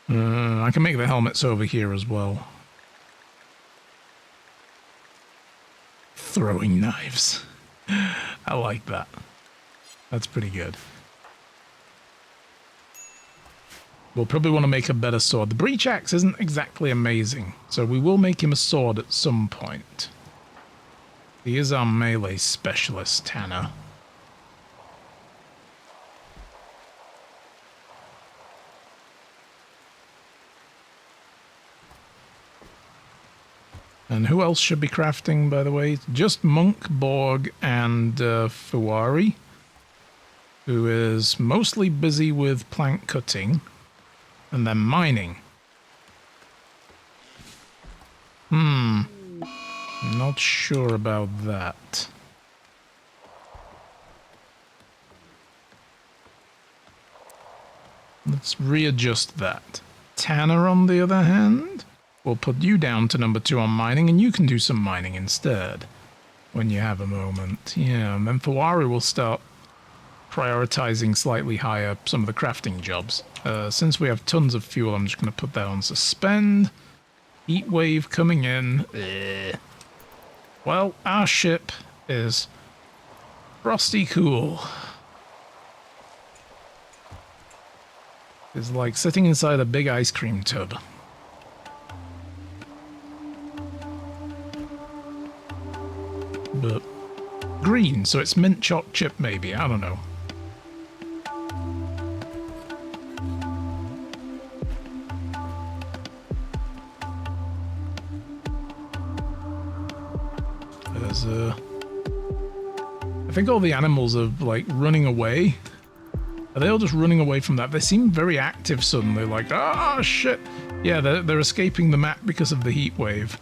I can make the helmets over here as well. Throwing knives. I like that. That's pretty good. We'll probably want to make a better sword. The breach axe isn't exactly amazing, so we will make him a sword at some point. He is our melee specialist, Tanner. And who else should be crafting, by the way? Just Monk, Borg, and Fuwari, who is mostly busy with plank cutting. And then mining. Not sure about that. Let's readjust that. Tanner, on the other hand, we'll put you down to number 2 on mining, and you can do some mining instead when you have a moment. Yeah, and then Fuwari will start prioritizing slightly higher some of the crafting jobs. Since we have tons of fuel, I'm just going to put that on suspend. Heat wave coming in. Well, our ship is frosty cool. It's like sitting inside a big ice cream tub. But green, so it's mint choc chip maybe, I don't know. There's I think all the animals are like running away. Are they all just running away from that? They seem very active suddenly, like, ah, shit. Yeah, they're escaping the map because of the heat wave.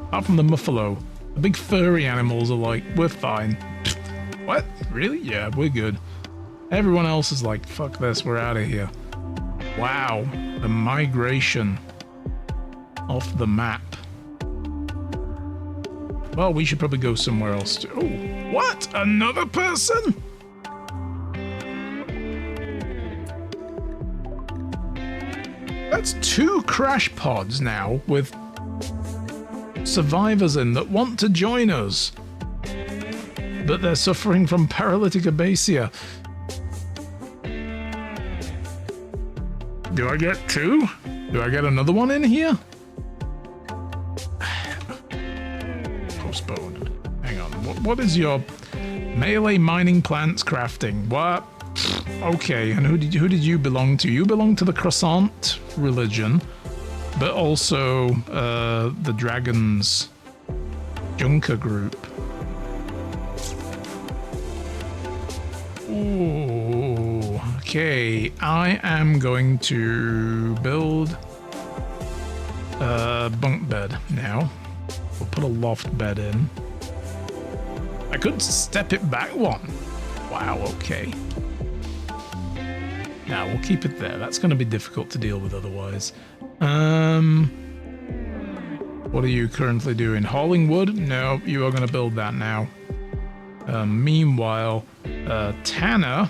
Apart from the muffalo. The big furry animals are like, we're fine. What? Really? Yeah, we're good. Everyone else is like, fuck this, we're out of here. Wow, the migration off the map. Well, we should probably go somewhere else too. Oh, what? Another person? That's 2 crash pods now with survivors in that want to join us. But they're suffering from paralytic abasia. Do I get 2? Do I get another one in here? Postponed. Hang on. What is your melee mining plants crafting? What? Okay, and who did you belong to? You belong to the Croissant religion, but also the Dragon's Junker group. Ooh, okay, I am going to build a bunk bed now. We'll put a loft bed in. I could step it back one. Wow, okay. Now we'll keep it there. That's going to be difficult to deal with otherwise. What are you currently doing? Hauling wood? No, you are going to build that now. Meanwhile, Tanner,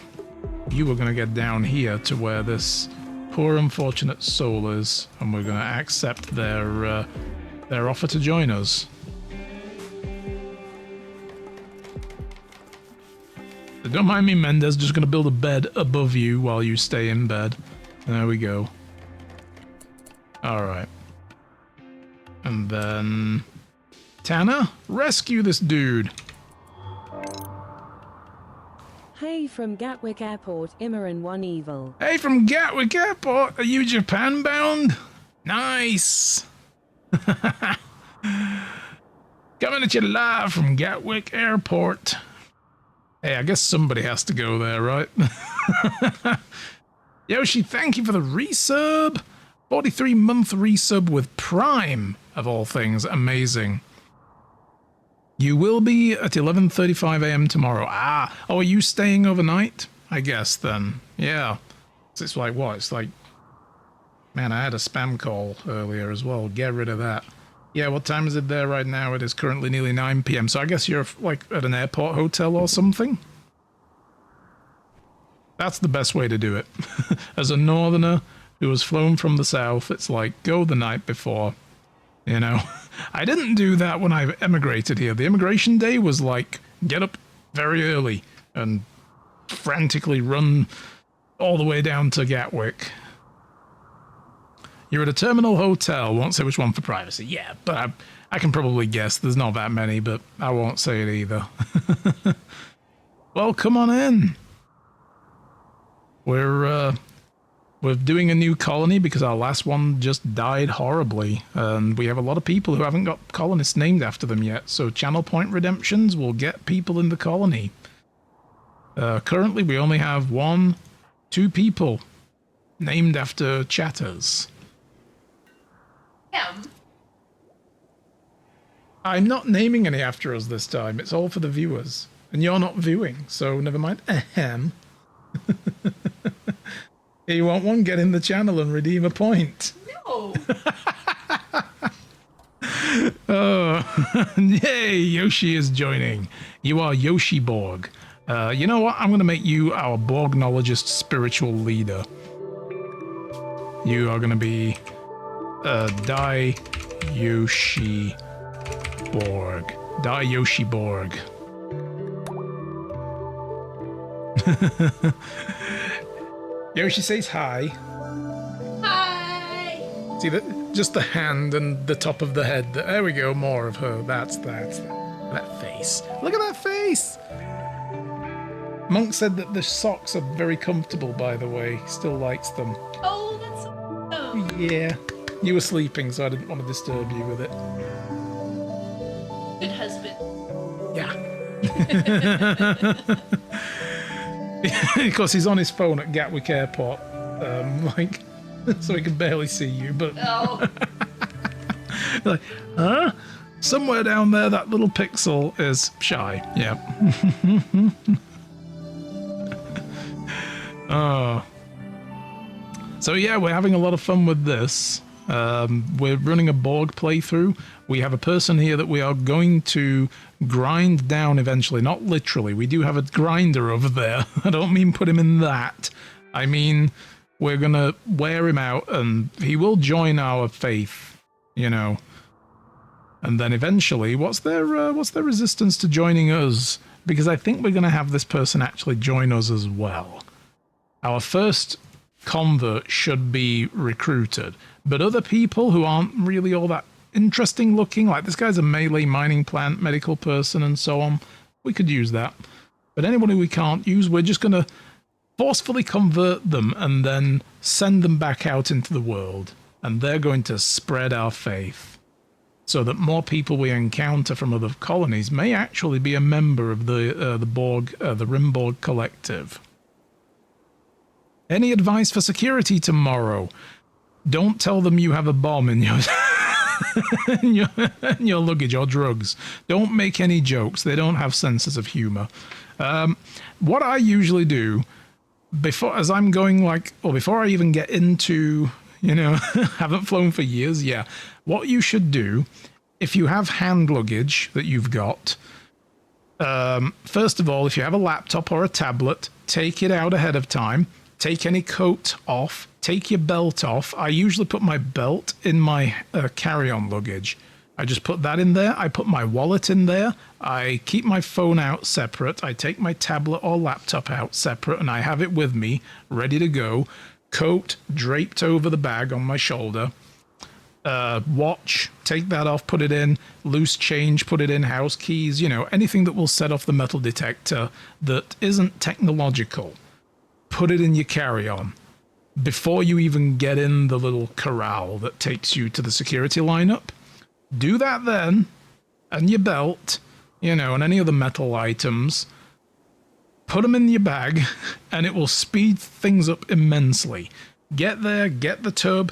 you are going to get down here to where this poor unfortunate soul is, and we're going to accept their offer to join us. So don't mind me, Mendez, just going to build a bed above you while you stay in bed. There we go. Alright. And then... Tanner, rescue this dude! Hey from Gatwick Airport, Imran One Evil. Hey from Gatwick Airport, are you Japan bound? Nice! Coming at you live from Gatwick Airport. Hey, I guess somebody has to go there, right? Yoshi, thank you for the resub. 43-month resub with Prime, of all things. Amazing. You will be at 11:35 a.m. tomorrow. Ah, oh, are you staying overnight? I guess then. Yeah. It's like what? It's like, man, I had a spam call earlier as well. Get rid of that. Yeah, what time is it there right now? It is currently nearly 9 p.m. So I guess you're like at an airport hotel or something? That's the best way to do it. As a northerner who has flown from the south, it's like, go the night before. You know? I didn't do that when I emigrated here. The immigration day was like, get up very early and frantically run all the way down to Gatwick. You're at a terminal hotel. Won't say which one for privacy. Yeah, but I can probably guess. There's not that many, but I won't say it either. Well, come on in. We're doing a new colony because our last one just died horribly, and we have a lot of people who haven't got colonists named after them yet. So channel point redemptions will get people in the colony. Currently, we only have 2 people named after chatters. I'm not naming any after us this time. It's all for the viewers. And you're not viewing, so never mind. Ahem. You want one? Get in the channel and redeem a point. No. Oh, yay, Yoshi is joining. You are RimBorg. You know what? I'm going to make you our Borgnologist spiritual leader. You are going to be Die Yoshi Borg. Die Yoshi Borg. Yoshi says hi. Hi. See just the hand and the top of the head. There we go. More of her. That's that face. Look at that face. Monk said that the socks are very comfortable. By the way, he still likes them. Oh, that's so Yeah. You were sleeping, so I didn't want to disturb you with it. good husband. Yeah. Of course, he's on his phone at Gatwick Airport, like, so he can barely see you. But Oh. like, huh? Somewhere down there, that little pixel is shy. Yeah. Oh. So yeah, we're having a lot of fun with this. We're running a Borg playthrough. We have a person here that we are going to grind down eventually. Not literally. We do have a grinder over there. I don't mean put him in that. I mean, we're going to wear him out and he will join our faith, you know. And then eventually, what's their resistance to joining us? Because I think we're going to have this person actually join us as well. Our first convert should be recruited. But other people who aren't really all that interesting looking, like this guy's a melee mining plant medical person and so on, we could use that. But anybody we can't use, we're just going to forcefully convert them and then send them back out into the world. And they're going to spread our faith so that more people we encounter from other colonies may actually be a member of the RimBorg collective. Any advice for security tomorrow? Don't tell them you have a bomb in your... in your luggage or drugs. Don't make any jokes. They don't have senses of humor. What I usually do before, as I'm going before I even get into, haven't flown for years. Yeah. What you should do, if you have hand luggage that you've got, first of all, if you have a laptop or a tablet, take it out ahead of time. Take any coat off. Take your belt off. I usually put my belt in my carry-on luggage. I just put that in there. I put my wallet in there. I keep my phone out separate. I take my tablet or laptop out separate, and I have it with me, ready to go. Coat draped over the bag on my shoulder. Watch, take that off, put it in. Loose change, put it in. House keys, anything that will set off the metal detector that isn't technological. Put it in your carry-on before you even get in the little corral that takes you to the security lineup. Do that then, and your belt, and any other metal items. Put them in your bag, and it will speed things up immensely. Get there, get the tub,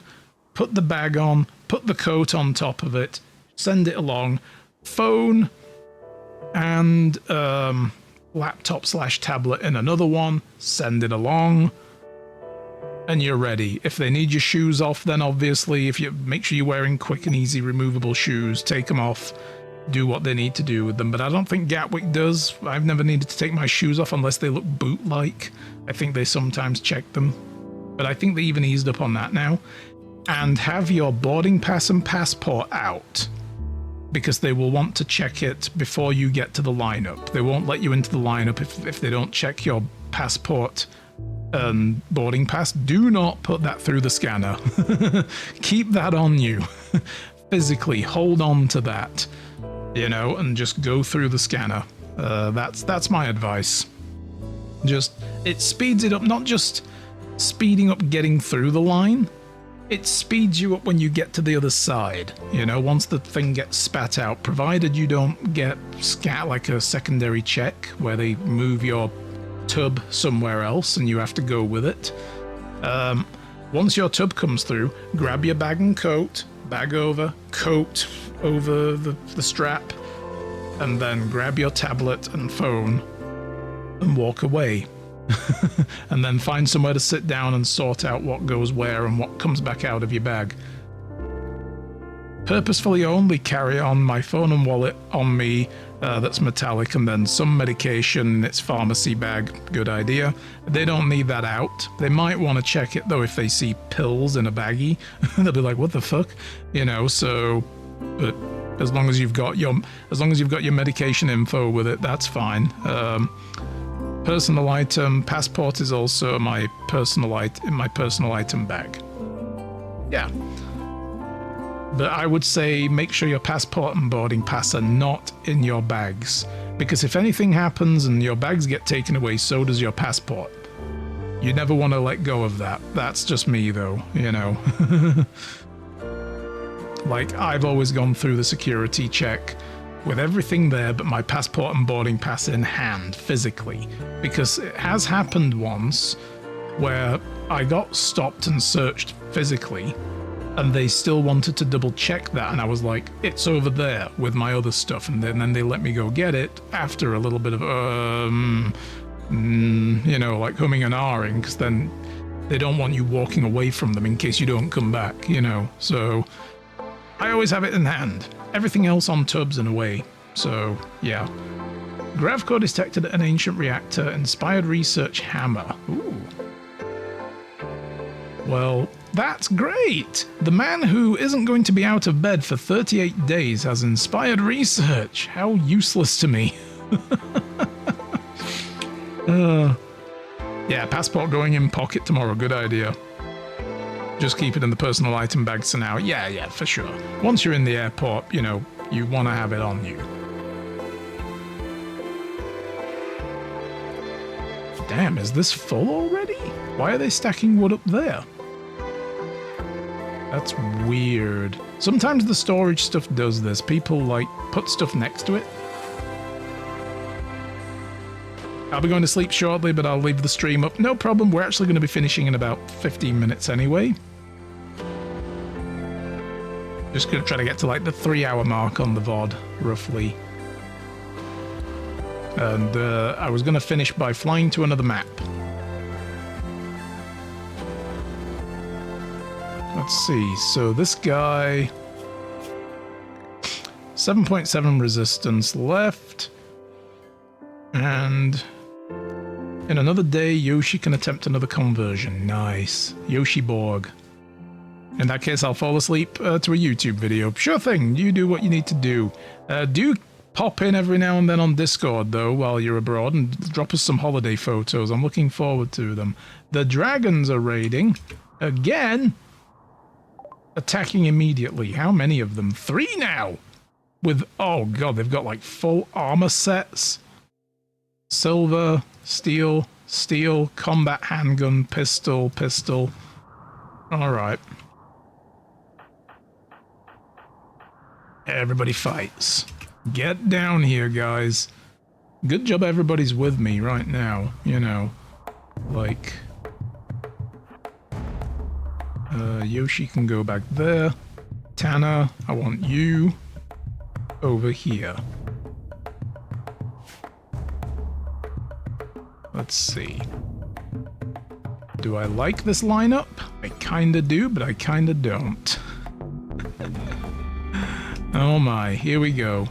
put the bag on, put the coat on top of it, send it along. Phone and laptop/tablet in another one, send it along, and you're ready. If they need your shoes off, then obviously, if you make sure you're wearing quick and easy removable shoes, take them off, do what they need to do with them. But I don't think Gatwick does. I've never needed to take my shoes off unless they look boot-like. I think they sometimes check them, but I think they even eased up on that now. And have your boarding pass and passport out, because they will want to check it before you get to the lineup. They won't let you into the lineup if they don't check your passport and boarding pass. Do not put that through the scanner. Keep that on you. Physically hold on to that, and just go through the scanner. That's my advice. It speeds it up, not just speeding up getting through the line. It speeds you up when you get to the other side, once the thing gets spat out, provided you don't get scat like a secondary check where they move your tub somewhere else and you have to go with it. Once your tub comes through, grab your bag and coat, bag over, coat over the strap, and then grab your tablet and phone and walk away. And then find somewhere to sit down and sort out what goes where and what comes back out of your bag. Purposefully only carry on my phone and wallet on me that's metallic, and then some medication in its pharmacy bag. Good idea. They don't need that out. They might want to check it though if they see pills in a baggie. They'll be like, what the fuck? So but as long as you've got your medication info with it, that's fine. Personal item, passport is also in my personal item bag. Yeah. But I would say make sure your passport and boarding pass are not in your bags, because if anything happens and your bags get taken away, so does your passport. You never want to let go of that. That's just me though, Like, I've always gone through the security check with everything there but my passport and boarding pass in hand, physically. Because it has happened once where I got stopped and searched physically, and they still wanted to double check that, and I was like, it's over there with my other stuff, and then they let me go get it after a little bit of, like humming and ahhing, because then they don't want you walking away from them in case you don't come back, So I always have it in hand. Everything else on tubs and away. So, yeah. Gravcore detected an ancient reactor, inspired research hammer. Ooh. Well, that's great! The man who isn't going to be out of bed for 38 days has inspired research. How useless to me. Yeah, passport going in pocket tomorrow. Good idea. Just keep it in the personal item bag for now. Yeah, for sure. Once you're in the airport, you want to have it on you. Damn, is this full already? Why are they stacking wood up there? That's weird. Sometimes the storage stuff does this. People, put stuff next to it. I'll be going to sleep shortly, but I'll leave the stream up. No problem, we're actually going to be finishing in about 15 minutes anyway. Just gonna try to get to like the 3-hour mark on the VOD, roughly. And I was gonna finish by flying to another map. Let's see, so this guy... 7.7 resistance left. And... in another day, Yoshi can attempt another conversion. Nice. RimBorg. In that case, I'll fall asleep to a YouTube video. Sure thing, you do what you need to do. Do pop in every now and then on Discord, though, while you're abroad, and drop us some holiday photos. I'm looking forward to them. The dragons are raiding. Again. Attacking immediately. How many of them? 3 now! With, oh god, they've got like full armor sets. Silver, steel, steel, combat handgun, pistol, pistol. Alright. Everybody fights. Get down here, guys. Good job everybody's with me right now, you know. Like... Yoshi can go back there. Tanner, I want you over here. Let's see. Do I like this lineup? I kinda do, but I kinda don't. Oh my, here we go.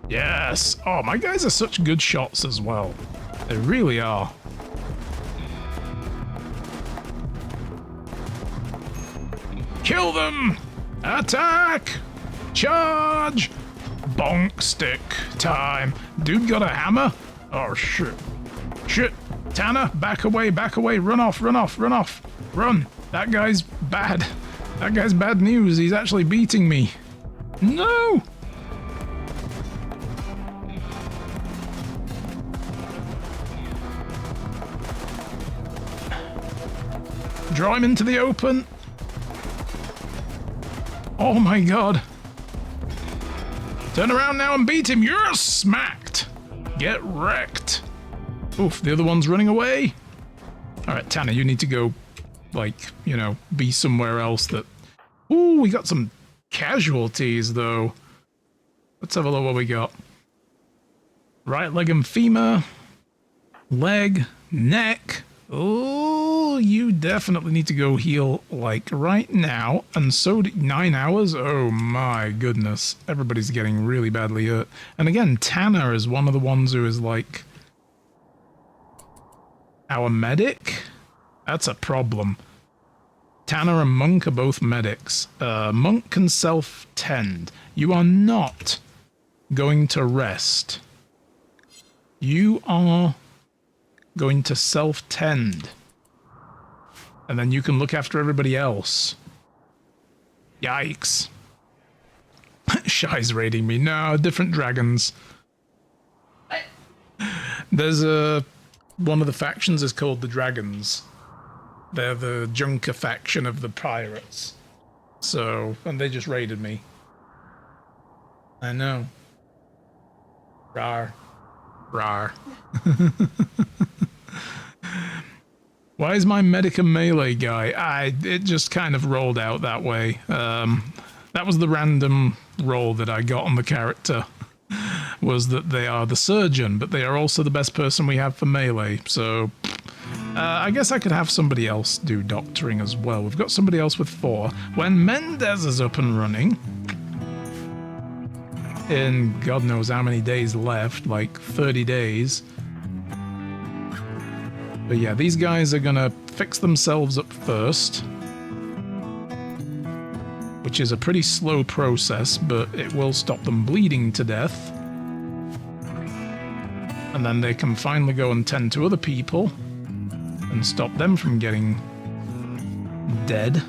Yes! Oh, my guys are such good shots as well. They really are. Kill them! Attack! Charge! Bonk stick time. Dude got a hammer? Oh shit. Shit. Tanner, back away, run off, run off, run off. Run. That guy's bad. That guy's bad news. He's actually beating me. No! Draw him into the open. Oh my god. Turn around now and beat him. You're smacked. Get wrecked. Oof, the other one's running away. Alright, Tanner, you need to go, like, you know, be somewhere else that... Ooh, we got some casualties, though. Let's have a look what we got. Right leg and femur. Leg. Neck. Oh, you definitely need to go heal, like, right now. And so 9 hours? Oh my goodness. Everybody's getting really badly hurt. And again, Tanner is one of the ones who is, like, our medic? That's a problem. Tanner and Monk are both medics. Monk can self-tend. You are not going to rest. You are going to self-tend. And then you can look after everybody else. Yikes. Shy's raiding me. No, different dragons. There's one of the factions is called the Dragons. They're the Junker faction of the pirates. So, and they just raided me. I know. Rar. Rar. Why is my medic a melee guy? It just kind of rolled out that way. That was the random roll that I got on the character. Was that they are the surgeon, but they are also the best person we have for melee. So, I guess I could have somebody else do doctoring as well. We've got somebody else with 4. When Mendez is up and running, in God knows how many days left, like 30 days. But yeah, these guys are gonna fix themselves up first, which is a pretty slow process, but it will stop them bleeding to death. And then they can finally go and tend to other people and stop them from getting dead.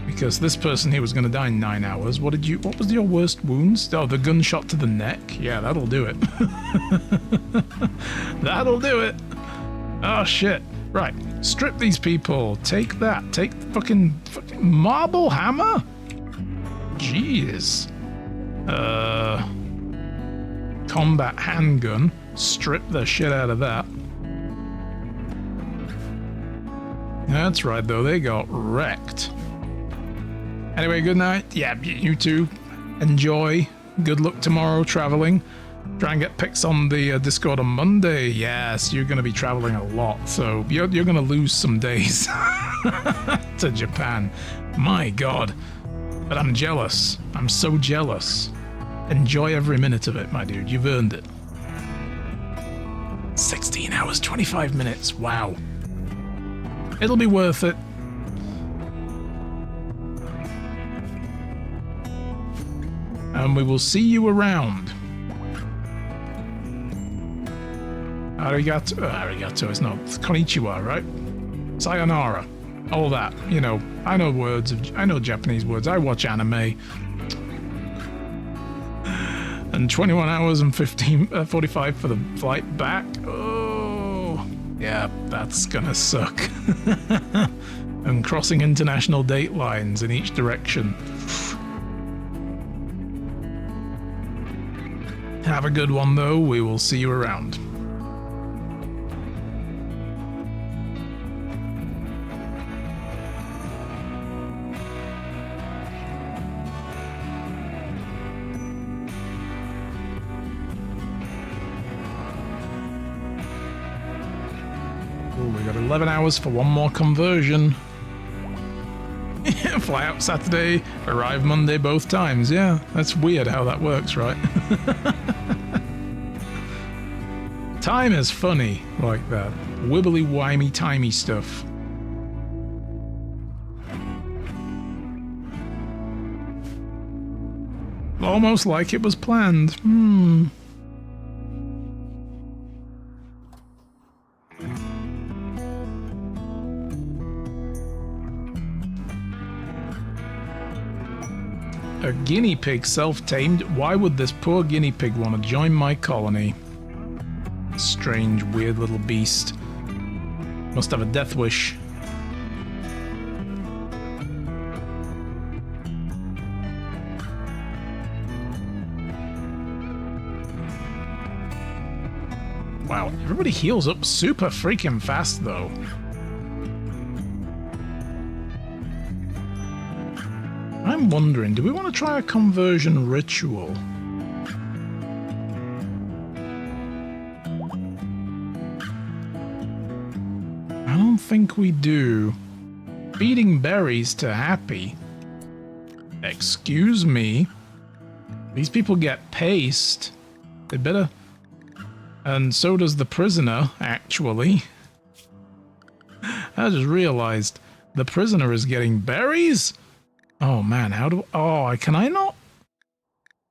Because this person here was going to die in 9 hours. What was your worst wounds? Oh, the gunshot to the neck? Yeah, that'll do it. That'll do it. Oh, shit. Right. Strip these people. Take that. Take the fucking marble hammer? Jeez. Combat handgun. Strip the shit out of that. That's right, though. They got wrecked. Anyway, good night. Yeah, you too. Enjoy. Good luck tomorrow traveling. Try and get pics on the Discord on Monday. Yes, you're going to be traveling a lot, so you're going to lose some days to Japan. My God. But I'm jealous. I'm so jealous. Enjoy every minute of it, my dude. You've earned it. 16 hours, 25 minutes. Wow. It'll be worth it. And we will see you around. Arigato is not konnichiwa, right? Sayonara. All that. You know, I know Japanese words. I watch anime. And 21 hours and 45 for the flight back. Oh, yeah, that's gonna suck. And crossing international date lines in each direction. Have a good one, though. We will see you around. We got 11 hours for one more conversion. Fly out Saturday, arrive Monday both times. Yeah, that's weird how that works, right? Time is funny like that. Wibbly wimey timey stuff. Almost like it was planned. A guinea pig self-tamed? Why would this poor guinea pig want to join my colony? Strange, weird little beast. Must have a death wish. Wow, everybody heals up super freaking fast though. I'm wondering, do we want to try a conversion ritual? I don't think we do. Feeding berries to happy. Excuse me. These people get paste. They better... And so does the prisoner, actually. I just realized the prisoner is getting berries? Oh man, how do... Oh, can I not...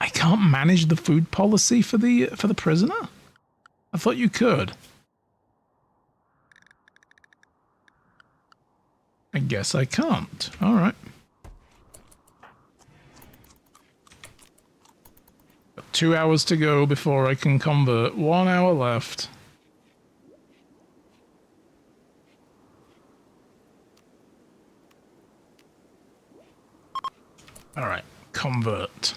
I can't manage the food policy for the prisoner? I thought you could. I guess I can't. Alright. Got 2 hours to go before I can convert. 1 hour left. Alright, convert.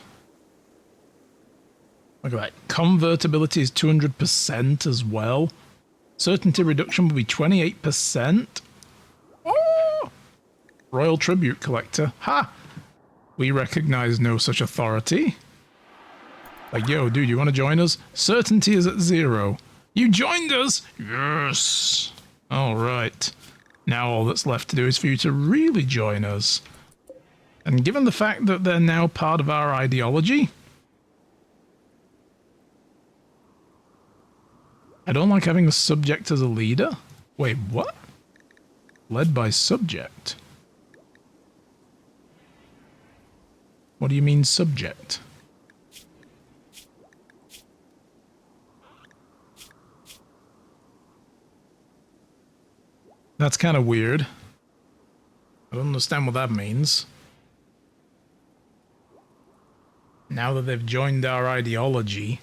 Look at that. Convertibility is 200% as well. Certainty reduction will be 28%. Oh! Royal Tribute Collector. Ha! We recognize no such authority. Like, yo, dude, you want to join us? Certainty is at 0. You joined us? Yes! Alright. Now all that's left to do is for you to really join us. And given the fact that they're now part of our ideology, I don't like having a subject as a leader. Wait, what? Led by subject? What do you mean subject? That's kind of weird. I don't understand what that means. Now that they've joined our ideology,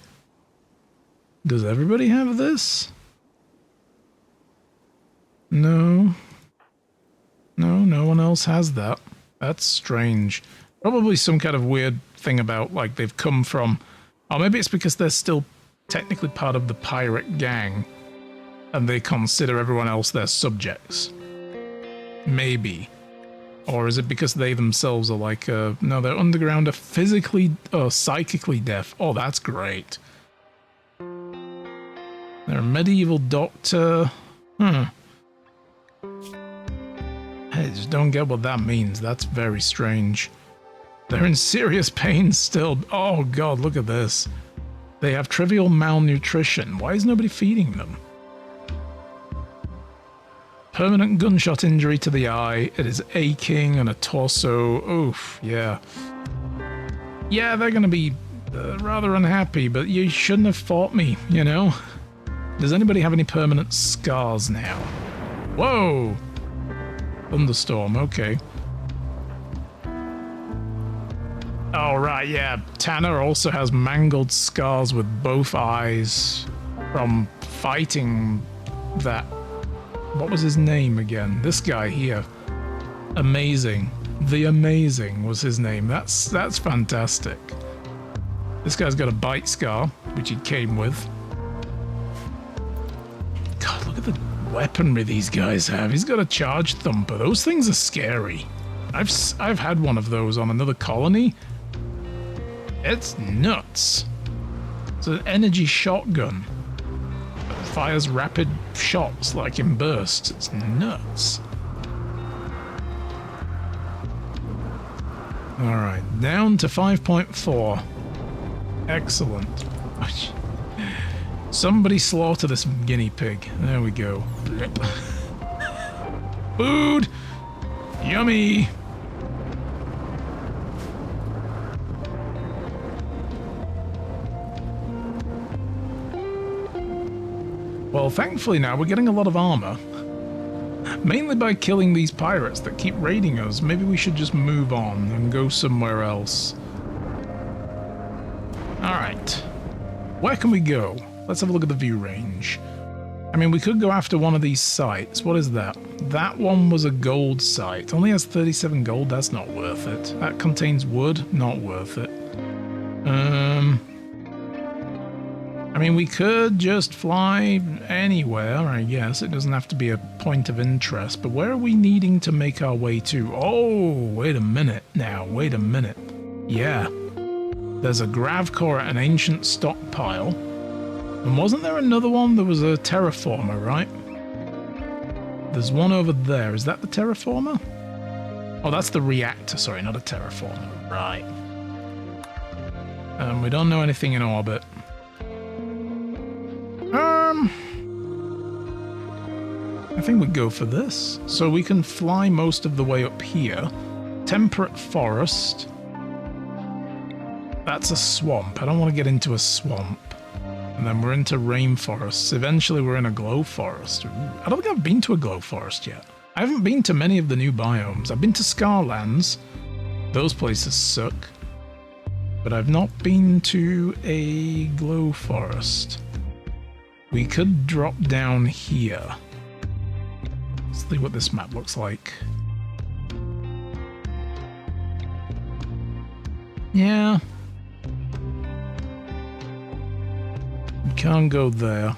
does everybody have this? No. No one else has that. That's strange. Probably some kind of weird thing about, like, they've come from... Or maybe it's because they're still technically part of the pirate gang, and they consider everyone else their subjects. Maybe. Or is it because they themselves are like, no, they're underground, are physically, psychically deaf. Oh, that's great. They're a medieval doctor. I just don't get what that means. That's very strange. They're in serious pain still. Oh god, look at this. They have trivial malnutrition. Why is nobody feeding them? Permanent gunshot injury to the eye. It is aching and a torso. Oof, yeah. Yeah, they're going to be rather unhappy, but you shouldn't have fought me, you know? Does anybody have any permanent scars now? Whoa! Thunderstorm, okay. Oh, right, yeah. Tanner also has mangled scars with both eyes from fighting that... What was his name again? This guy here. Amazing. The Amazing was his name. That's fantastic. This guy's got a bite scar, which he came with. God, look at the weaponry these guys have. He's got a charge thumper. Those things are scary. I've had one of those on another colony. It's nuts. It's an energy shotgun. It fires rapid shots like in bursts. It's nuts. Alright, down to 5.4. Excellent. Somebody slaughter this guinea pig. There we go. Food! Yummy! Well, thankfully now we're getting a lot of armor. Mainly by killing these pirates that keep raiding us. Maybe we should just move on and go somewhere else. Alright. Where can we go? Let's have a look at the view range. I mean, we could go after one of these sites. What is that? That one was a gold site. Only has 37 gold. That's not worth it. That contains wood. Not worth it. I mean, we could just fly anywhere, I guess. It doesn't have to be a point of interest. But where are we needing to make our way to? Oh, wait a minute now. Wait a minute. Yeah. There's a grav core at an ancient stockpile. And wasn't there another one? There was a terraformer, right? There's one over there. Is that the terraformer? Oh, that's the reactor. Sorry, not a terraformer. Right. We don't know anything in orbit. I think we'd go for this. So we can fly most of the way up here. Temperate forest. That's a swamp. I don't want to get into a swamp. And then we're into rainforests. Eventually we're in a glow forest. I don't think I've been to a glow forest yet. I haven't been to many of the new biomes. I've been to Scarlands. Those places suck. But I've not been to a glow forest. We could drop down here. Let's see what this map looks like. Yeah. We can't go there.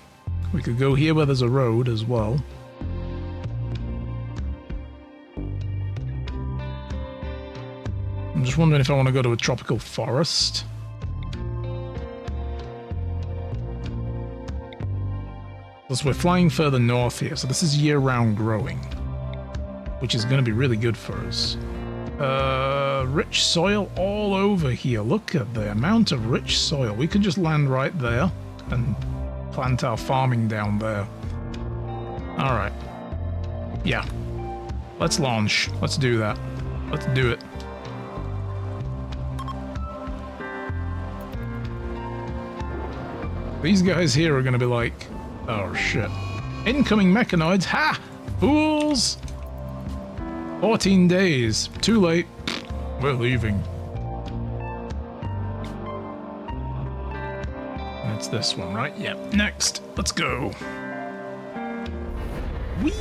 We could go here where there's a road as well. I'm just wondering if I want to go to a tropical forest. Plus, we're flying further north here, so this is year-round growing, which is going to be really good for us. Rich soil all over here. Look at the amount of rich soil. We could just land right there and plant our farming down there. Alright. Yeah. Let's launch. Let's do that. Let's do it. These guys here are going to be like, oh shit. Incoming mechanoids. Ha! Fools! 14 days. Too late. We're leaving. And it's this one, right? Yep. Next. Let's go. Whee!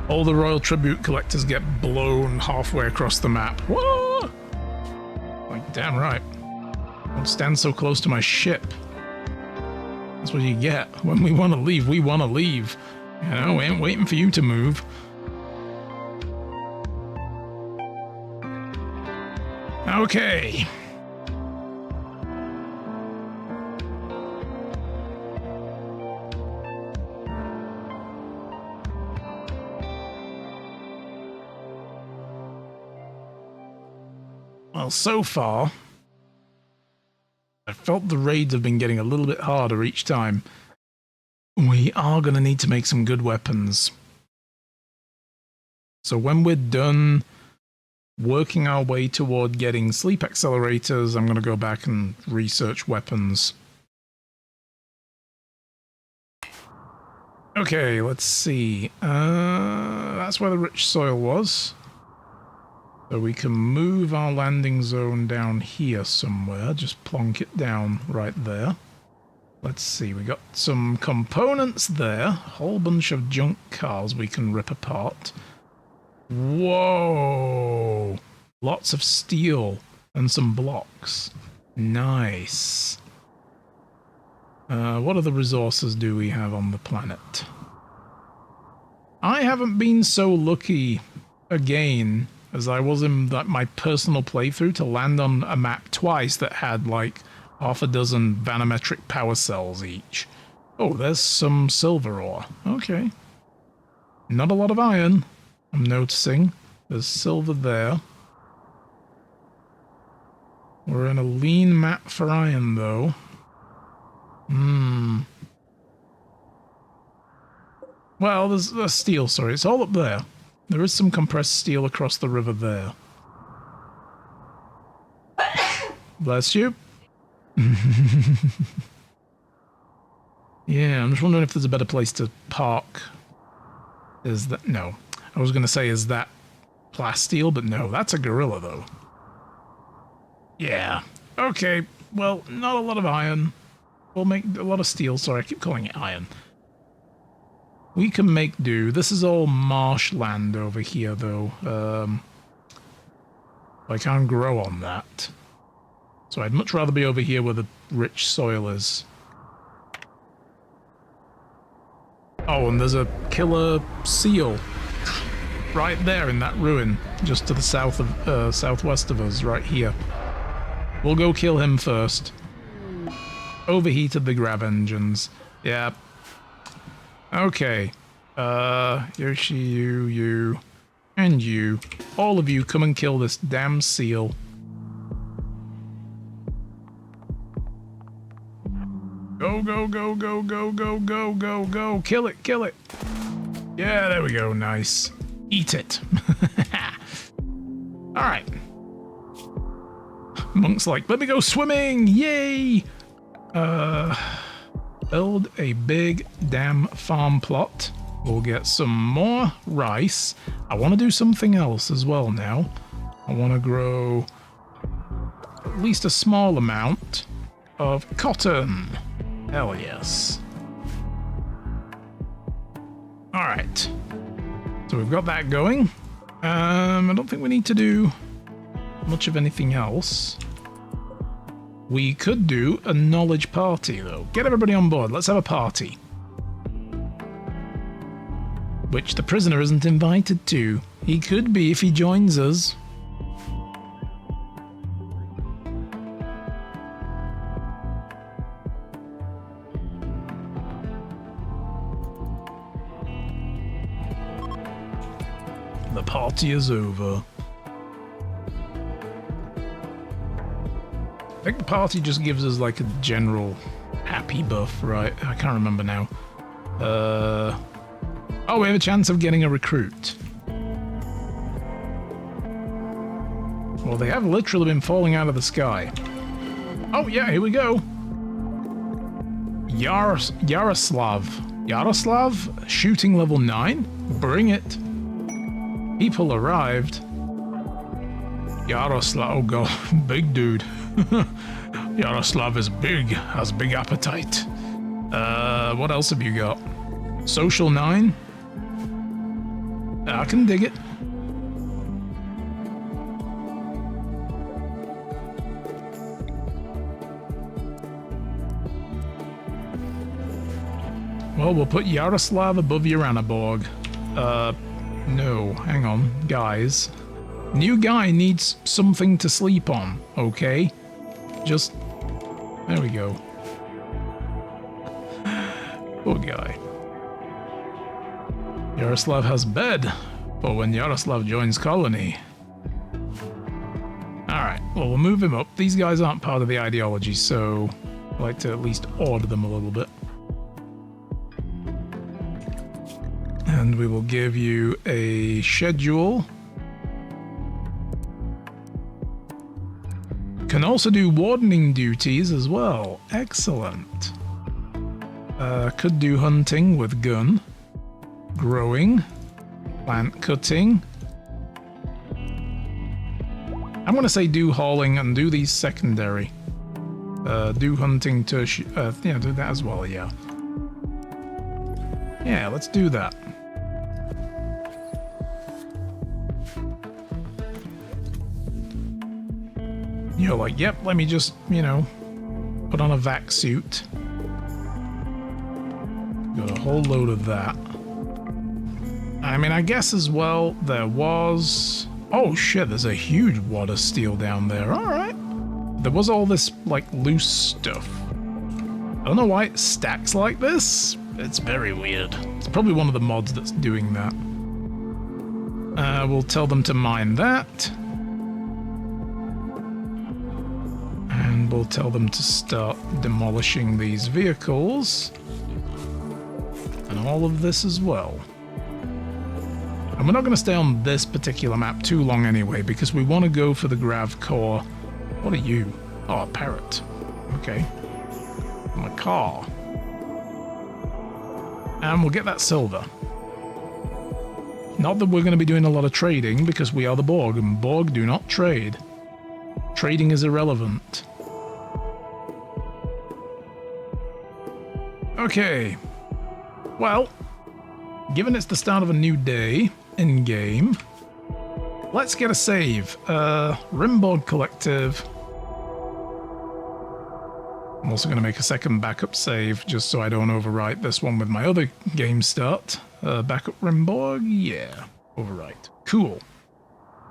All the royal tribute collectors get blown halfway across the map. Whoa! Like, damn right. Don't stand so close to my ship. That's what you get. When we want to leave, we want to leave. You know, we ain't waiting for you to move. Okay. Well, so far, I felt the raids have been getting a little bit harder each time. We are going to need to make some good weapons. So when we're done working our way toward getting sleep accelerators, I'm going to go back and research weapons. Okay, let's see. That's where the rich soil was. So we can move our landing zone down here somewhere. Just plonk it down right there. Let's see, we got some components there. A whole bunch of junk cars we can rip apart. Whoa! Lots of steel and some blocks. Nice. What other resources do we have on the planet? I haven't been so lucky again as I was in my personal playthrough to land on a map twice that had like half a dozen vanometric power cells each. Oh, there's some silver ore. Okay. Not a lot of iron, I'm noticing. There's silver there. We're in a lean map for iron, though. Well, there's steel, sorry. It's all up there. There is some compressed steel across the river there. Bless you. Yeah, I'm just wondering if there's a better place to park. Is that... No. I was going to say, is that plasteel? But no, that's a gorilla, though. Yeah. Okay, well, not a lot of iron. We'll make a lot of steel. Sorry, I keep calling it iron. We can make do. This is all marshland over here, though. I can't grow on that. So I'd much rather be over here where the rich soil is. Oh, and there's a killer seal right there in that ruin, just to the south of, southwest of us, right here. We'll go kill him first. Overheated the grav engines. Yeah. Okay. Yoshi, you, and you. All of you come and kill this damn seal. Go, go, go, go, go, go, go, go, go. Kill it, kill it. Yeah, there we go. Nice. Eat it. Alright. Monk's like, let me go swimming. Yay. Build a big damn farm plot. We'll get some more rice. I want to do something else as well now. I want to grow at least a small amount of cotton. Hell yes. Alright. So we've got that going. I don't think we need to do much of anything else. We could do a knowledge party, though. Get everybody on board. Let's have a party. Which the prisoner isn't invited to. He could be if he joins us. The party is over. I think the party just gives us like a general happy buff, right? I can't remember now. Oh, we have a chance of getting a recruit. Well, they have literally been falling out of the sky. Oh, yeah, here we go. Yaroslav, shooting level 9? Bring it. People arrived. Yaroslav, oh god, big dude. Yaroslav is big, has big appetite. What else have you got? Social 9? I can dig it. Well, we'll put Yaroslav above RimBorg. No, hang on, guys. New guy needs something to sleep on, okay? Just... there we go. Poor guy. Yaroslav has bed for when Yaroslav joins colony. Alright, well, we'll move him up. These guys aren't part of the ideology, so I like to at least order them a little bit. And we will give you a schedule. Can also do wardening duties as well. Excellent. Could do hunting with gun. Growing. Plant cutting. I'm going to say do hauling and do these secondary. Do hunting to... yeah, do that as well, yeah. Yeah, let's do that. You're like, yep, let me just, you know, put on a vac suit. Got a whole load of that. I mean, I guess as well, there was... oh shit, there's a huge wad of steel down there. Alright. There was all this, like, loose stuff. I don't know why it stacks like this. It's very weird. It's probably one of the mods that's doing that. We'll tell them to mine that. And we'll tell them to start demolishing these vehicles. And all of this as well. And we're not going to stay on this particular map too long anyway, because we want to go for the Grav Core. What are you? Oh, a parrot. Okay. And a car. And we'll get that silver. Not that we're going to be doing a lot of trading, because we are the Borg, and Borg do not trade. Trading is irrelevant. Okay. Well, given it's the start of a new day in-game, let's get a save. RimBorg Collective. I'm also going to make a second backup save, just so I don't overwrite this one with my other game start. Backup RimBorg, yeah, overwrite. Cool.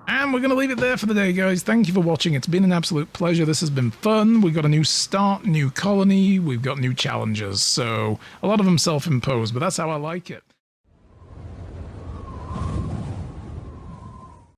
And we're going to leave it there for the day, guys. Thank you for watching. It's been an absolute pleasure. This has been fun. We've got a new start, new colony. We've got new challenges. So a lot of them self-imposed, but that's how I like it.